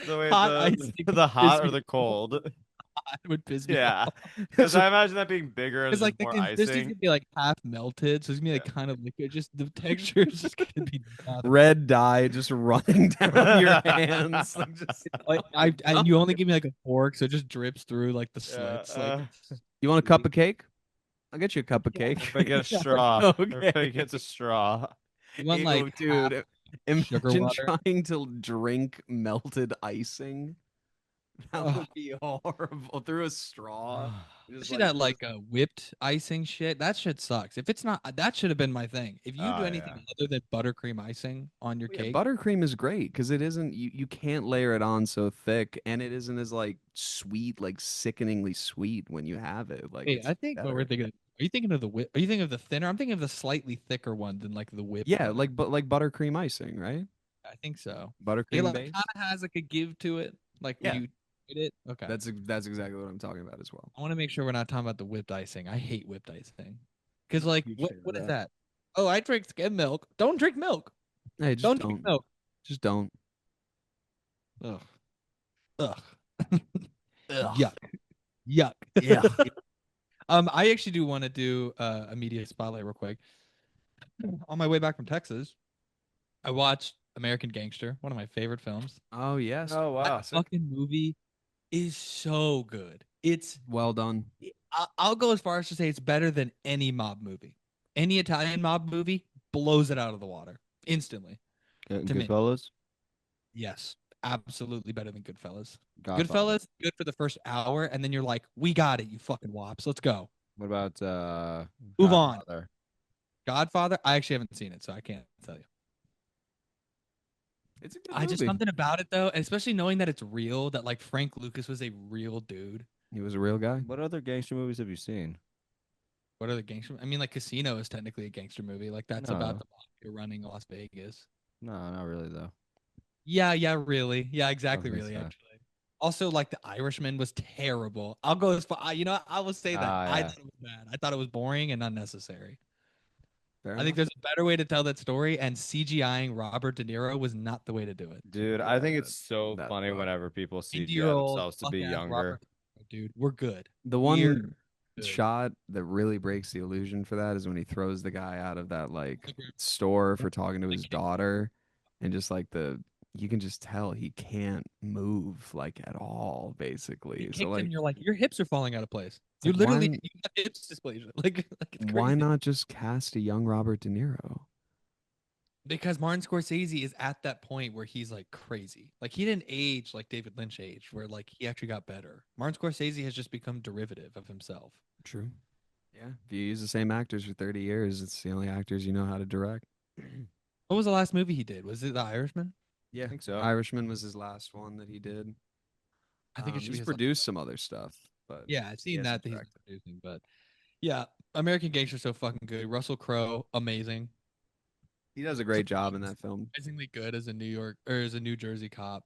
The way Hot the, icing the hot piss or me the cold. Hot would piss me Yeah. off. Because I imagine that being bigger and It's like the more consistency's icing. gonna be like half melted, so it's gonna be like kind of liquid. Just the texture is just gonna be nothing. Red dye just running down your hands. Like just, Like and you only give me like a fork, so it just drips through like the Yeah, slits. Like you want a cup of cake? I'll get you a cup of cake. If I get a straw. Okay. If I gets a straw. you want Ew, like dude, half sugar imagine water. trying to drink melted icing. That Ugh. would be horrible through a straw. Just See that like whipped icing shit? That shit sucks. If it's not, that should have been my thing. If you Oh, do anything yeah. other than buttercream icing on your Yeah, cake, buttercream is great because it isn't you can't layer it on so thick and it isn't as like sweet, like sickeningly sweet when you have it. Like hey, it's I think what we're better. thinking. Are you thinking of the whip? Are you thinking of the thinner? I'm thinking of the slightly thicker one than like the whip. Yeah, like but like buttercream icing, right? I think so. It Buttercream like base. kind of has like a give to it. Like Yeah. when you eat it. Okay. That's exactly what I'm talking about as well. I want to make sure we're not talking about the whipped icing. I hate whipped icing. Because like Huge what fan of what is that. that? Oh, I drink skim milk. Don't drink milk. Hey, just Don't don't. drink milk. Just don't. Ugh. Ugh. Ugh. Yuck. Yuck. Yeah. I actually do want to do a media spotlight real quick. On my way back from Texas, I watched American Gangster, one of my favorite films. Oh yes. Oh wow. That fucking movie is so good. It's Well done. I'll go as far as to say it's better than any mob movie. Any Italian mob movie blows it out of the water instantly. To me. Goodfellas. Yes, absolutely better than Goodfellas. Godfather. Goodfellas, good for the first hour, and then you're like, we got it, you fucking wops. Let's go. What about Move on. Godfather? Godfather, I actually haven't seen it, so I can't tell you. It's a good I just movie. something about it though, especially knowing that it's real, that like Frank Lucas was a real dude. He was a real guy. What other gangster movies have you seen? What are the gangster? I mean, like Casino is technically a gangster movie. Like that's No. about the mafia running Las Vegas. No, not really though. Yeah, really. Yeah, exactly, think really, so. actually. Also, like The Irishman was terrible. I'll go as far. I will say that I Yeah. thought it was bad. I thought it was boring and unnecessary. Fair I think there's a better way to tell that story, and CGIing Robert De Niro was not the way to do it. Dude, I think it's so that funny sucks. whenever people CGI 90-year-old themselves to be fuck-ass younger. Robert De Niro, dude, we're good. The We're one good. shot that really breaks the illusion for that is when he throws the guy out of that like Agree. store for talking to The his kid. daughter, and just like you can just tell he can't move like at all, basically. You So kicked him, like, and you're like, your hips are falling out of place. You like, literally why- you have hips dysplasia. Like it's why crazy. not just cast a young Robert De Niro? Because Martin Scorsese is at that point where he's like crazy. Like he didn't age like David Lynch aged, where like he actually got better. Martin Scorsese has just become derivative of himself. True. Yeah. If you use the same actors for 30 years, it's the only actors you know how to direct. What was the last movie he did? Was it The Irishman? Yeah. I think so. Irishman was his last one that he did. I think it should be he's his produced some other stuff, but Yeah, I've seen hasn't that he's directed. producing, but yeah, American Gangster's so fucking good. Russell Crowe, amazing. He does a great job in that film. Amazingly good as a New York or as a New Jersey cop.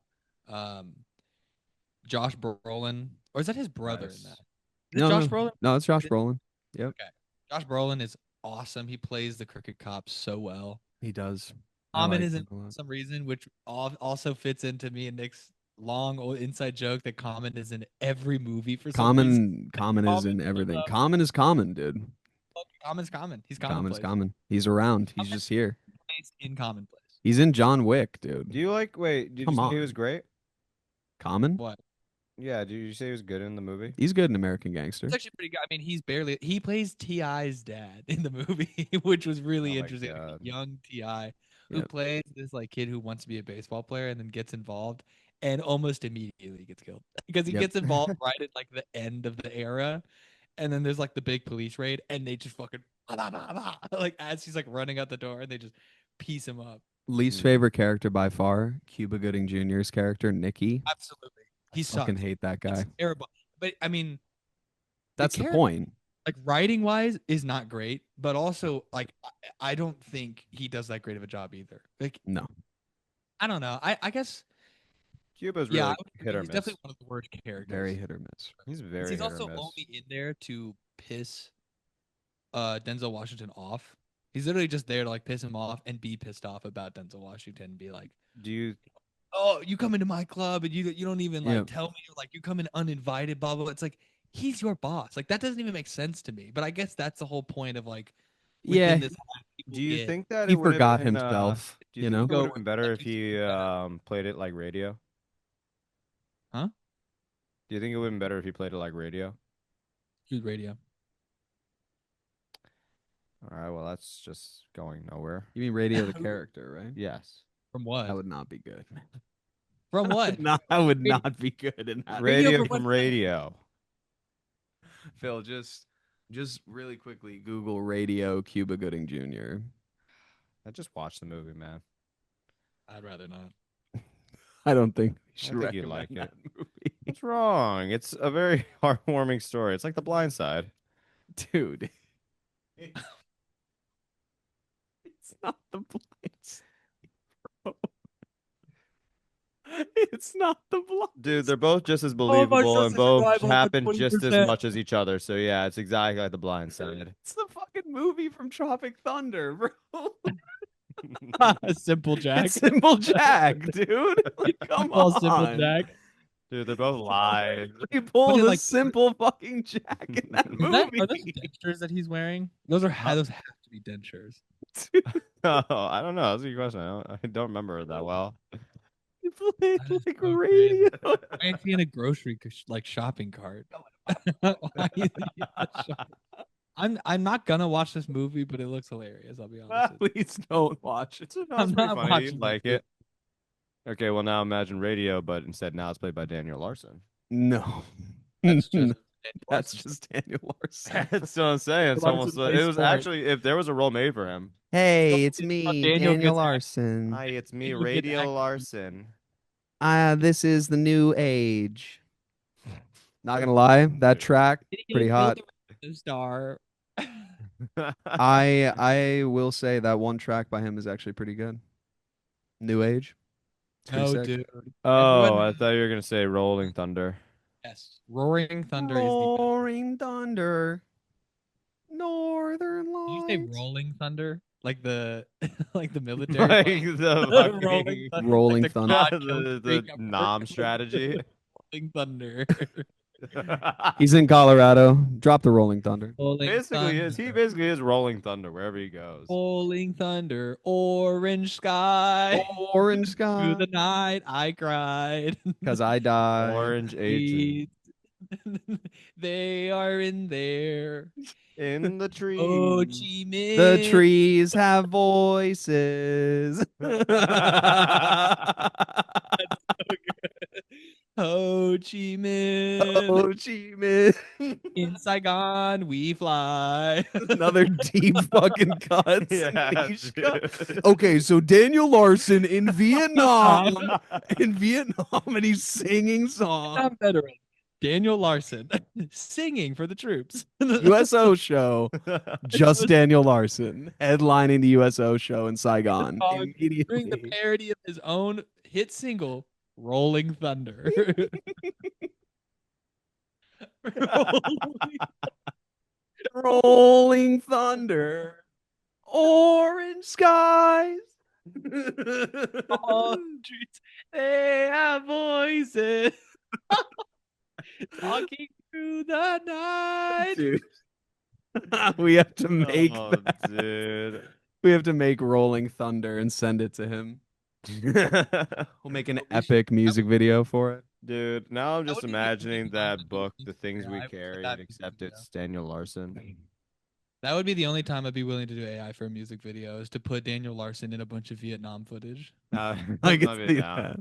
Josh Brolin, or is that his brother Nice. in that? Is it Josh Brolin? No, it's Josh It is? Brolin. Yep. Josh Brolin is awesome. He plays the crooked cop so well. He does. I Common like is him in a lot. for some reason, which also fits into me and Nick's long old inside joke that Common is in every movie for some reason. Common is in Common, everything. Common is common, dude. Common's common. He's Common is commonplace. common. He's around. He's Common- just here. He's in commonplace. He's in John Wick, dude. Do you like? Wait, did Come you say on. he was great? Common? What? Yeah. Did you say he was good in the movie? He's good in American Gangster. It's actually pretty good. I mean, he plays T.I.'s dad in the movie, which was really Oh my interesting. Like, God. young T.I. who Yep. plays this like kid who wants to be a baseball player and then gets involved and almost immediately gets killed because he Yep. gets involved right at like the end of the era, and then there's like the big police raid and they just fucking like as he's like running out the door and they just piece him up. Least Hmm. favorite character by far, Cuba Gooding Jr.'s character, Nicky. Absolutely, he Fucking sucks. hate that guy. It's terrible. But I mean, That's the character- point. like writing wise is not great, but also like I don't think he does that great of a job either. Like No. I don't know. I guess Cuba's yeah, really I would agree. hit or He's miss. definitely one of the worst characters. Very hit or miss. He's 'Cause very he's hit also or miss. only in there to piss Denzel Washington off. He's literally just there to like piss him off and be pissed off about Denzel Washington and be like, Do you? "Oh, you come into my club and you don't even like Yeah. tell me, like you come in uninvited, blah blah." It's like he's your boss. Like that doesn't even make sense to me. But I guess that's the whole point of like within Yeah. this act, people Do you get- think that He it would have forgot been, himself, Do you you think know? it would Go have been better with if he played it like radio? Huh? Do you think it would have been better if he played it like radio? Who's radio? All right. Well, that's just going nowhere. You mean Radio the character, right? Yes. From what? That would not be good. From what? I would not be good in that. Radio Radio from what from channel? radio. Phil, just really quickly Google Radio Cuba Gooding Jr. I just watched the movie, man. I'd rather not. I don't think we should think you'd recommend like that it. movie. What's wrong? It's a very heartwarming story. It's like The Blind Side. Dude. It's not the blind Side, bro. It's not the blind. Dude, they're both just as my believable and sense of both survival at happen just as 20%. much as each other. So yeah, it's exactly like The Blind Side. It's the fucking movie from Tropic Thunder, bro. Simple Jack. It's Simple Jack, dude. Like, come All on. Simple Jack. Dude, they're both live. He pulled But a like- simple fucking jack in that Are those movie. dentures that he's wearing? Those have to be dentures. Oh, I don't know. That's a good question. I don't remember it that well. He played That is like so radio. Why is he in a grocery shopping cart? Why is he in a shop- I'm not gonna watch this movie, but it looks hilarious. I'll be honest. with Please don't watch it. No, I'm it's pretty not funny. watching You'd like this it. Okay, well now imagine radio, but instead now it's played by Daniel Larson. No. That's just That's just Daniel Larson. That's what I'm saying. It's Larson almost. plays It was sports. actually if there was a role made for him. Hey, it's It's me, not Daniel Daniel gets Larson. Hi, it's me, People get Radio active. Larson. This is the new age. Not gonna lie, that track pretty hot. Star. I will say that one track by him is actually pretty good. New age. It's pretty Oh, sick. dude. Oh, Everyone- I thought you were gonna say Rolling Thunder. Yes. Roaring Thunder is the. Roaring thunder. Northern Did you lights. say Rolling Thunder? Like the like the military. Like plane? the Rolling fucking Thunder. Rolling like the Thunder. COD the, kill the streak of nom strategy. Rolling Thunder. He's in Colorado. Drop the Rolling Thunder. Rolling basically Thunder. is he basically is Rolling Thunder wherever he goes. Rolling Thunder, orange sky. Orange Through sky. the night I cried. Because I died. Orange agent They are in there. in the tree. Ho Chi Minh. The trees have voices. Ho Chi Minh. Ho Chi Minh. In Saigon we fly. Another deep fucking cut. Yeah, niche dude. cut. Okay, so Daniel Larson in Vietnam, and he's singing songs. I'm veteran. Daniel Larson singing for the troops. USO show, just Daniel Larson headlining the USO show in Saigon. Dog Doing the Immediately. parody of his own hit single, Rolling Thunder. Rolling thunder, orange skies. Palm trees, they have voices. Talking through the night. Dude. We have to make Oh, that. dude. We have to make Rolling Thunder and send it to him. We'll make an epic music video for it. Dude, now I'm That just would be the imagining only that time book, I'd The be Things We willing to do Carry, that except music it's Daniel Larson. That would be the only time I'd be willing to do AI for a music video is to put Daniel Larson in a bunch of Vietnam footage. I I'd can love it see now. that.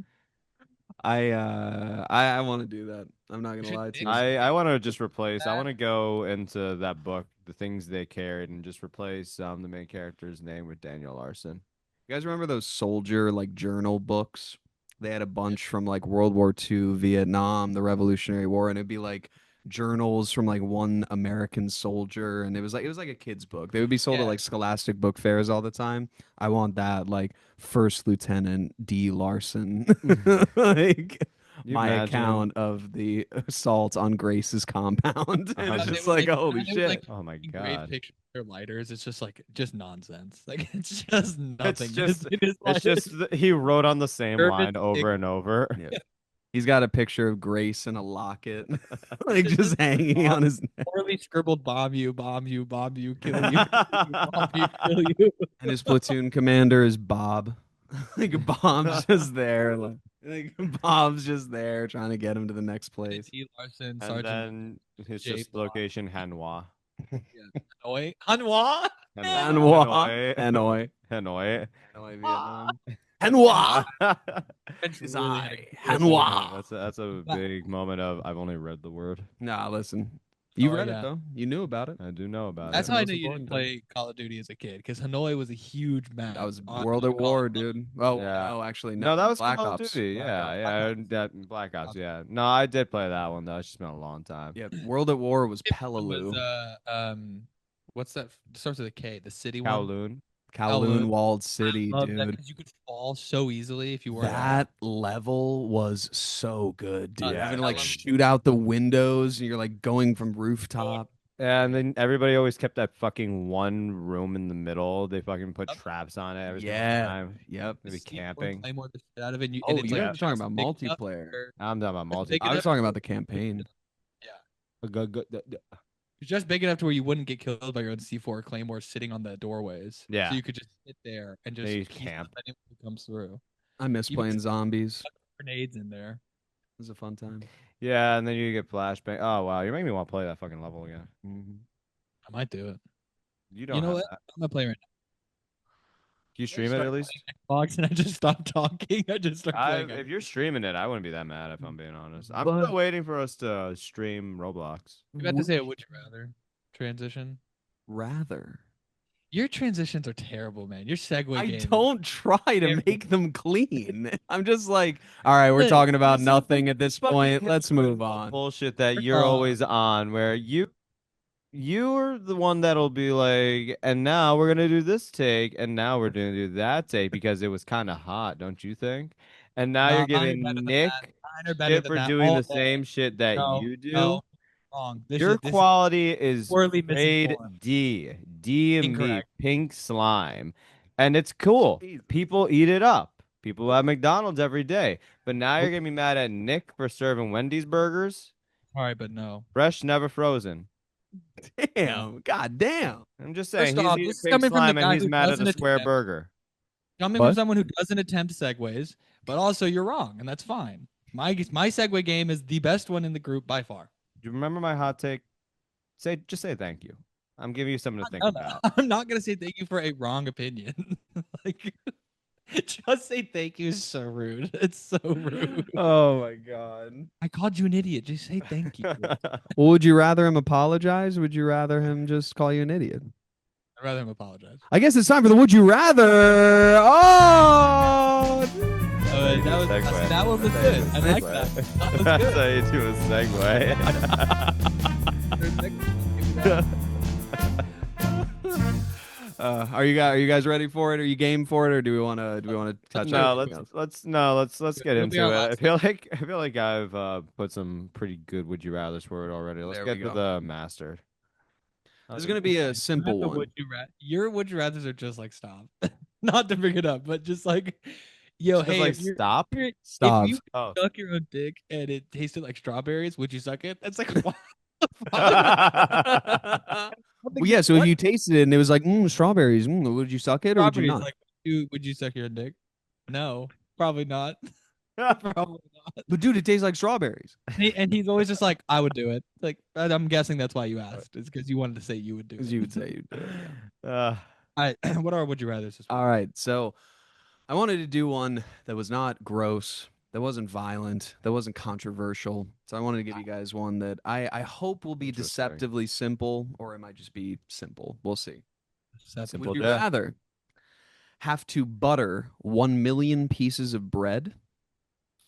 I want to do that. I'm not gonna lie to you. I want to just replace. I want to go into that book, The Things They Carried, and just replace the main character's name with Daniel Larson. You guys remember those soldier like journal books? They had a bunch from like World War II, Vietnam, the Revolutionary War, and it'd be like journals from like one American soldier, and it was like a kid's book. They would be sold at Yeah. like Scholastic book fairs all the time. I want that, like First Lieutenant D. Larson. Like You my imagine? account of the assault on Grace's compound. And it's They just would- like, they- holy they would, shit. like, Oh my Great god! pictures or lighters. It's just like nonsense. Like it's just nothing. just- It is It's like- just he wrote on the same Urban line over and over. Yeah. He's got a picture of Grace in a locket, like just hanging on his neck. poorly scribbled bomb you, kill you, bomb you, kill you. And his platoon commander is Bob. Like Bob's just there. Like Bob's just there trying to get him to the next place. T. Larson, And Sergeant then his J. just location Hanoi. Hanoi. Hanoi. Hanoi. Hanoi. Hanoi. Hanoi, Vietnam. Hanoi. Is Hanoi. That's a big moment of I've only read the word. Nah, listen. You Oh, read yeah. it though. You knew about it. I do know about That's it. how I most knew you important didn't thing. play Call of Duty as a kid, because Hanoi was a huge map. That was on World the at War, Call of dude. Oh, Yeah. no, actually, No, that was Black Call Ops. of Duty. Black Yeah, Ops. yeah, that Black Ops. Yeah. No, I did play that one though. It's just been a long time. Yeah, World at War was It Peleliu. was, what's that? Starts with a K. The city one. Kowloon. Kowloon Kowloon. Walled City, Love that, dude. 'cause you could fall so easily if you were That level was so good, dude. Yeah, Having to that like one- shoot out the windows and you're like going from rooftop. And then everybody always kept that fucking one room in the middle. They fucking put Yep. traps on it every Yeah. time. Yep. Maybe C4 camping. Claymore the shit out of it. And Oh, it's you like guys are talking just about big enough multiplayer. where I'm talking about it's big I was enough talking where about the campaign. it's just big enough to where you wouldn't get killed by your own C4 Claymore sitting on the doorways. Yeah. So you could just sit there and just They piece camp. up anyone who comes through. I miss Even playing zombies. grenades in there. It was a fun time. Yeah, and then you get flashbang. Oh wow, you're making me want to play that fucking level again. I might do it. You don't You know have what? that. I'm gonna play right Can you now. stream it at least? Xbox and I just stopped talking. I just started playing. If you're streaming it, I wouldn't be that mad if I'm being honest. I'm But- still waiting for us to stream Roblox. You about to say a would you rather transition? Rather. Your transitions are terrible, man. Your segue I game. don't try to terrible. make them clean. I'm just like, all right, we're Hey, talking about this is nothing at this Fucking point. Let's move on. bullshit that you're always on, where you're the one that'll be like, and now we're gonna do this take, and now we're gonna do that take because it was kind of hot, don't you think? And now No, you're mine are giving better than Nick that. Mine are better shit than for that doing all the day. same shit that No, you do. no, wrong. Your This is quality is poorly grade misinformed. D, D and B, Incorrect. pink slime, and it's cool. Jesus. People eat it up. People have McDonald's every day, but now you're gonna be mad at Nick for serving Wendy's burgers, All right, but no. fresh, never frozen. Damn. God damn. I'm just saying, First he's off, eating this is pink coming from the slime and guy he's who mad at doesn't a square attempt- burger. Coming What? from someone who doesn't attempt segues, but also you're wrong, and that's fine. My segue game is the best one in the group by far. Do you remember my hot take? Just say thank you. I'm giving you something to think No, about. I'm not gonna say thank you for a wrong opinion. Like, just say thank you is so rude. It's so rude. Oh my god. I called you an idiot. Just say thank you. Well, would you rather him apologize? Would you rather him just call you an idiot? I'd rather him apologize. I guess it's time for the would you rather. Oh, That was good. I like that. That was That's good. how you do a segue. are you guys ready for it? Are you game for it, or do we want to touch? No, on anything let's else? get It'll be into our it. last I feel like I've put some pretty good would you rather's for it already. Let's There get we to go. the master. This is gonna be a simple The one. Your would you rather's are just like stop. Not to bring it up, but just like, yo, Just hey, like if you're- stop. Stop. If you Oh. suck your own dick and it tasted like strawberries, would you suck it? That's like what? Well, yeah. So if you tasted it and it was like strawberries, would you suck it or would you Strawberries, not? like, would you suck your own dick? No, probably not. Probably not. But dude, it tastes like strawberries. And he's always just like, I would do it. Like, I'm guessing that's why you asked. It's because you wanted to say you would do it. As you would say, you'd do it. Uh, What are would you rather? All right. So I wanted to do one that was not gross, that wasn't violent, that wasn't controversial. So I wanted to give you guys one that I hope will be Interesting. deceptively simple, or it might just be simple. We'll see. Simple Would you death. rather have to butter 1 million pieces of bread,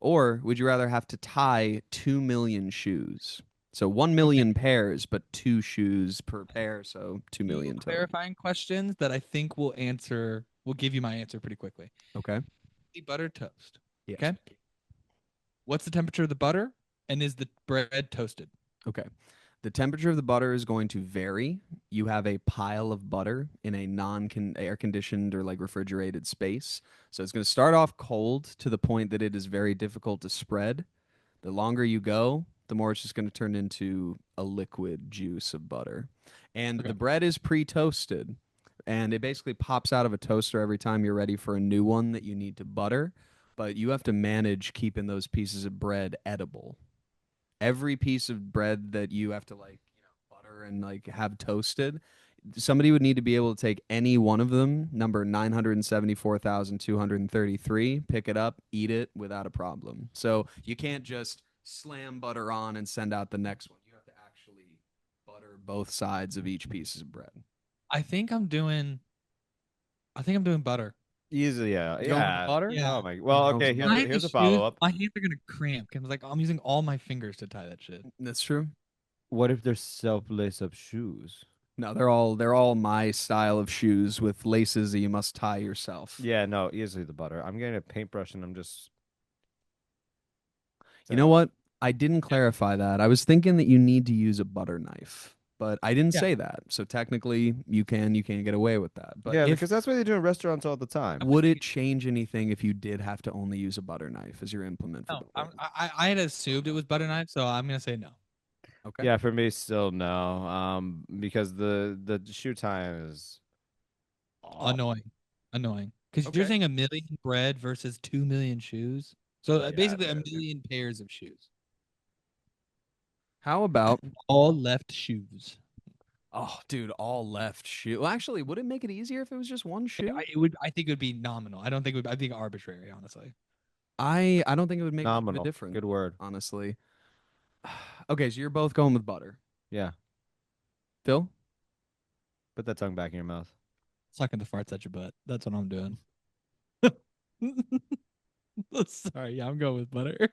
or would you rather have to tie 2 million shoes? So 1 million pairs, but 2 shoes per pair, so 2 million total. clarifying questions that I think will give you my answer pretty quickly. Okay. The buttered toast. Yes. Okay. What's the temperature of the butter? And is the bread toasted? Okay. The temperature of the butter is going to vary. You have a pile of butter in a non-air conditioned or like refrigerated space. So it's going to start off cold to the point that it is very difficult to spread. The longer you go, the more it's just going to turn into a liquid juice of butter. And Okay. the bread is pre-toasted. And it basically pops out of a toaster every time you're ready for a new one that you need to butter. But you have to manage keeping those pieces of bread edible. Every piece of bread that you have to butter and have toasted, somebody would need to be able to take any one of them, number 974,233, pick it up, eat it without a problem. So you can't just slam butter on and send out the next one. You have to actually butter both sides of each piece of bread. I think I'm doing butter. easily, yeah, You going with yeah. butter? Yeah. Oh my. Well, Going okay. with Here's butter. a, here's a follow up. My hands are gonna cramp because I'm using all my fingers to tie that shit. That's true. What if they're self lace up shoes? No, they're all my style of shoes with laces that you must tie yourself. Yeah, no, easily the butter. I'm getting a paintbrush and I'm just. You know what? I didn't clarify that. I was thinking that you need to use a butter knife. But I didn't Yeah. say that. So technically, you can get away with that. But yeah, if because that's what they do in restaurants all the time. would it change anything if you did have to only use a butter knife as your implement for No, buttering? I had assumed it was butter knife, so I'm gonna say no. Okay. Yeah, for me, still no. Because the shoe time is awful. Annoying. Because you're Okay. saying 1 million bread versus 2 million shoes. So Yeah, basically, a but- million pairs of shoes. How about All left shoes. oh, dude, all left shoe? Well, actually, would it make it easier if it was just one shoe? It would. I think it would be nominal. I don't think it would. I think arbitrary, honestly. I don't think it would make much of a Nominal. difference. Good word. Honestly. Okay, so you're both going with butter. Yeah, Phil? put that tongue back in your mouth. Sucking the farts at your butt. That's what I'm doing. Sorry, yeah, I'm going with butter.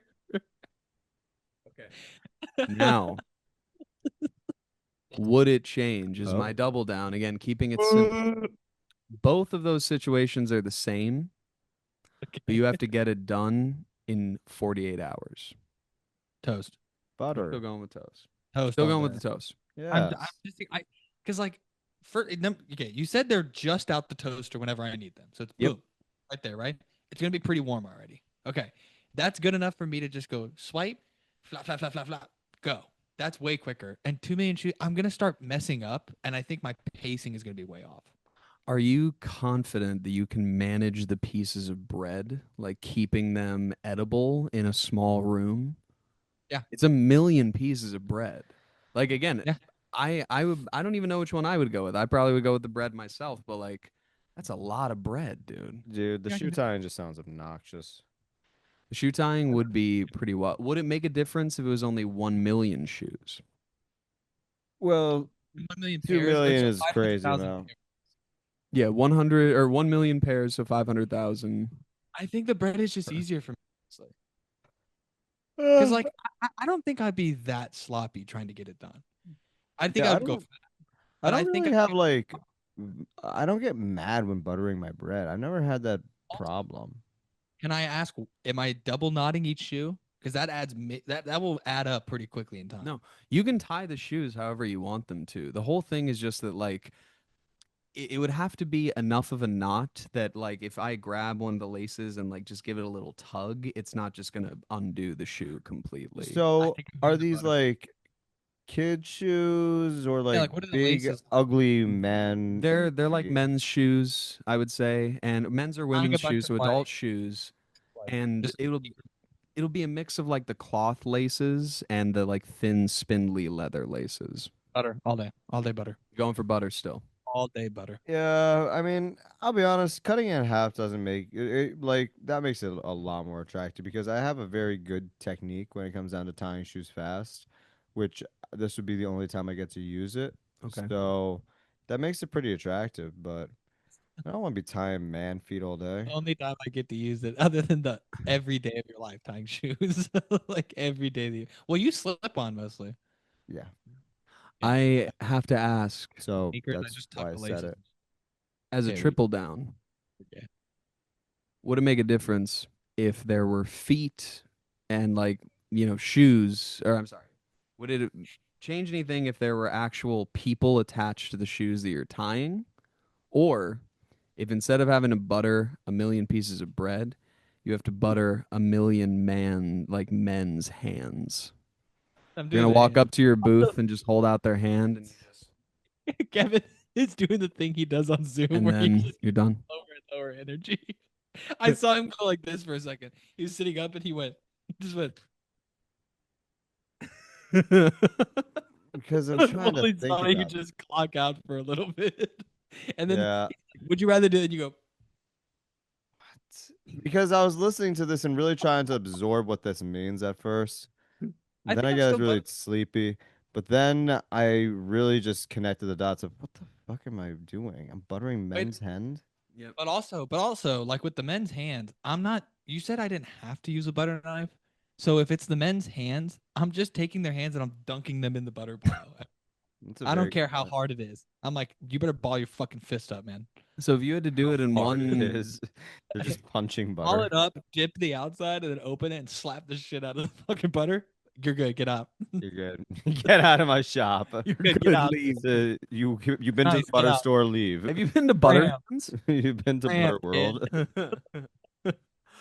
Now, would it change? Is Oh. my double down again, keeping it simple. Both of those situations are the same, but you have to get it done in 48 hours. Toast. Butter. Still going with toast. Toast. Still all going day. with the toast. I'm Yes. just because like okay, you said they're just out the toaster whenever I need them, so it's Yep. boom, right there, right? It's gonna be pretty warm already. Okay, that's good enough for me to just go swipe, flap, flap, flap, flap, flap, go. That's way quicker. And 2 million shoes, I'm gonna start messing up, and I think my pacing is gonna be way off. Are you confident that you can manage the pieces of bread, like keeping them edible in a small room? Yeah. It's 1 million pieces of bread. Like again, Yeah. I don't even know which one I would go with. I probably would go with the bread myself, but like that's a lot of bread, dude. Dude, the Yeah, I shoe can do- tying just sounds obnoxious. The shoe tying would be pretty well. Would it make a difference if it was only 1 million shoes? Well, 1 million 2 pairs. million so is crazy 500,000 amount. pairs. Yeah, 100 or 1 million pairs, so 500,000. I think the bread is just easier for me. Because like I don't think I'd be that sloppy trying to get it done. I think Yeah, I I would go don't- for that. I But don't think really I have do- like I don't get mad when buttering my bread. I've never had that problem. Can I ask? Am I double knotting each shoe? Because that adds that will add up pretty quickly in time. No, you can tie the shoes however you want them to. The whole thing is just that like it would have to be enough of a knot that like if I grab one of the laces and like just give it a little tug, it's not just gonna undo the shoe completely. So think I'm are doing the these butter. like kid shoes or like, like, what are the big laces? ugly men? They're like feet? men's shoes, I would say, and men's or Buying a women's bunch shoes, of, so like- adult shoes, and Just- it'll be a mix of like the cloth laces and the like thin spindly leather laces. butter all day butter, Going for butter still. all day butter. Yeah, I mean, I'll be honest, cutting it in half doesn't make like that makes it a lot more attractive because I have a very good technique when it comes down to tying shoes fast, which this would be the only time I get to use it. Okay. So that makes it pretty attractive, but I don't want to be tying man feet all day. The only time I get to use it, other than the every day of your life tying shoes, like every day. Well, you slip on mostly. Yeah. I have to ask, So Sneakers, I that's just why tuck I the said laces. it. as a Okay, triple down, Okay. would it make a difference if there were feet and like, shoes, or I'm sorry, would it change anything if there were actual people attached to the shoes that you're tying? Or if instead of having to butter 1 million pieces of bread, you have to butter 1 million men's hands. I'm You're doing gonna the walk hand. up to your booth and just hold out their hand, and, Kevin is doing the thing he does on Zoom and where he then just you're done. lower and lower energy. I saw him go like this for a second. He was sitting up and he just went. Because I'm trying to Only think saw you about it. just clock out for a little bit, and then Yeah. would you rather do it? And you go, Because I was listening to this and really trying to absorb what this means at first. I Then think I I'm got still really butter- sleepy. But then I really just connected the dots of what the fuck am I doing? I'm buttering Wait. men's hand? but also, like with the men's hands, I'm not. You said I didn't have to use a butter knife, so if it's the men's hands, I'm just taking their hands and I'm dunking them in the butter pile. That's a I very don't care good how point. hard it is. I'm like, you better ball your fucking fist up, man. So if you had to do it in Hard one, it is. They're just punching Ball butter. it up, dip the outside, and then open it and slap the shit out of the fucking butter. You're good. Get up. You're good. Get out of my shop. You're good. Get Good out. leave. You've been to Nice, the get butter out. store. Leave. Have you been to Bam. Butterhands? You've been to Bam, Butter World.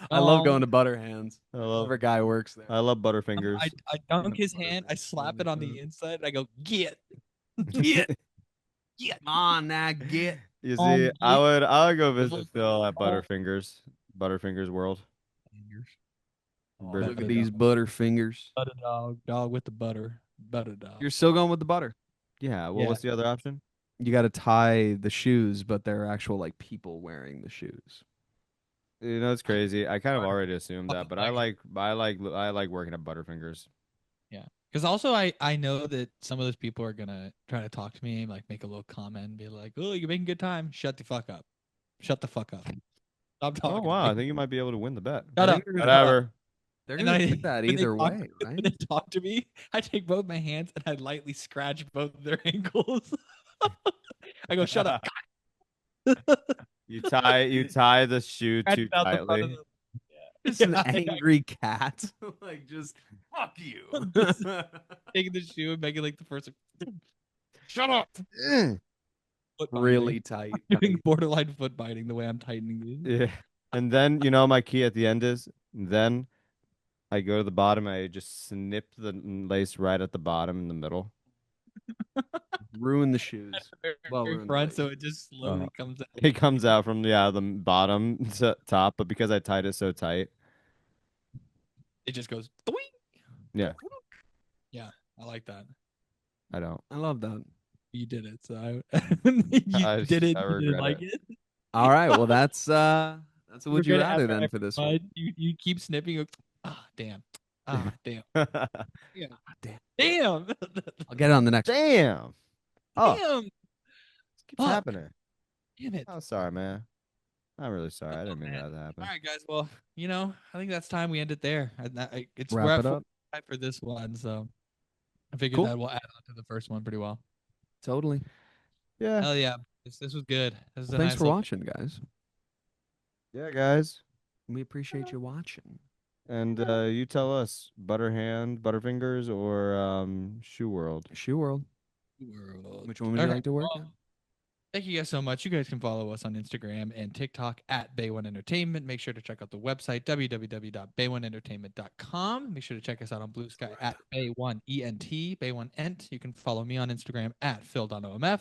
I love going to Butterhands. I Whoever love guy works there. I love Butterfingers. I dunk his hand. I slap it on the inside. And I go get. Get. Come on now, get. You see, yeah. I would go visit Phil at Butterfingers World. Brit- Look at these Butterfingers. Butter dog with the butter. Butter dog. You're still going with the butter. Yeah. Well, Yeah. what's the other option? You got to tie the shoes, but they're actual like people wearing the shoes. You know, it's crazy. I kind of already assumed that, but I like working at Butterfingers. Because also I know that some of those people are gonna try to talk to me, like make a little comment, and be like, "Oh, you're making good time. Shut the fuck up. Shut the fuck up. Stop talking." Oh wow, I think you might be able to win the bet. Shut I up. think they're gonna- Whatever. They're And gonna I- think that when they either talk- way, When right? they talk to me, I take both my hands and I lightly scratch both of their ankles. I go, "Shut up." You tie the shoe Scratch too it out the front of tightly. the- Just an Yeah, I- angry cat. Like just fuck you. taking the shoe and making like the first. Shut up. Foot biting. Really tight. Doing borderline foot biting the way I'm tightening these. Yeah. And then you know my key at the end is then I go to the bottom. I just snip the lace right at the bottom in the middle. Ruin the shoes. Well, Very we're in the front, way. so it just slowly comes out. It comes out from the bottom to top, but because I tied it so tight, It just goes. Doink. yeah, Yeah, I like that. I don't. I love that. You did it, so you did it. I You didn't regret like it. it. All right. Well, that's would We're you gonna rather have then to for this one? But you keep snipping. You go, ah, damn. Ah, damn. Damn. Damn. I'll get it on the next. Damn. Oh, Damn. keeps Fuck. happening. Damn it. I'm sorry, man. I'm really sorry. I didn't mean that to happen. All right, guys. Well, I think that's time we end it there. It's Wrap we're at it up. 45 for this one, so I figured Cool. that we'll add on to the first one pretty well. Totally. Yeah. Hell yeah, this was good. This was Well, a thanks nice for little- watching, guys. Yeah, guys. We appreciate you watching. And you tell us, Butterfingers, or Shoe World. Shoe World. World. Which one would you Okay, like to work well, at? Thank you guys so much. You guys can follow us on Instagram and TikTok at Bay1 Entertainment. Make sure to check out the website, www.bay1entertainment.com. Make sure to check us out on Blue Sky at Bay1ENT, Bay1ENT. You can follow me on Instagram at Phil.omf.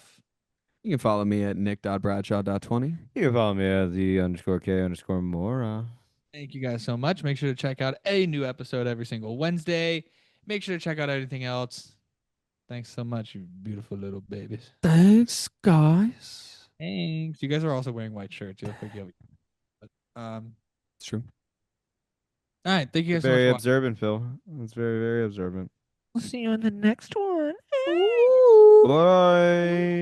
You can follow me at nick.bradshaw.20. You can follow me at _K_Mora. Thank you guys so much. Make sure to check out a new episode every single Wednesday. Make sure to check out everything else. Thanks so much, you beautiful little babies. Thanks, guys. Thanks. You guys are also wearing white shirts. You look like you have. But, It's true. all right. Thank you guys so Very much. observant, Phil. That's very, very observant. We'll see you in the next one. Bye.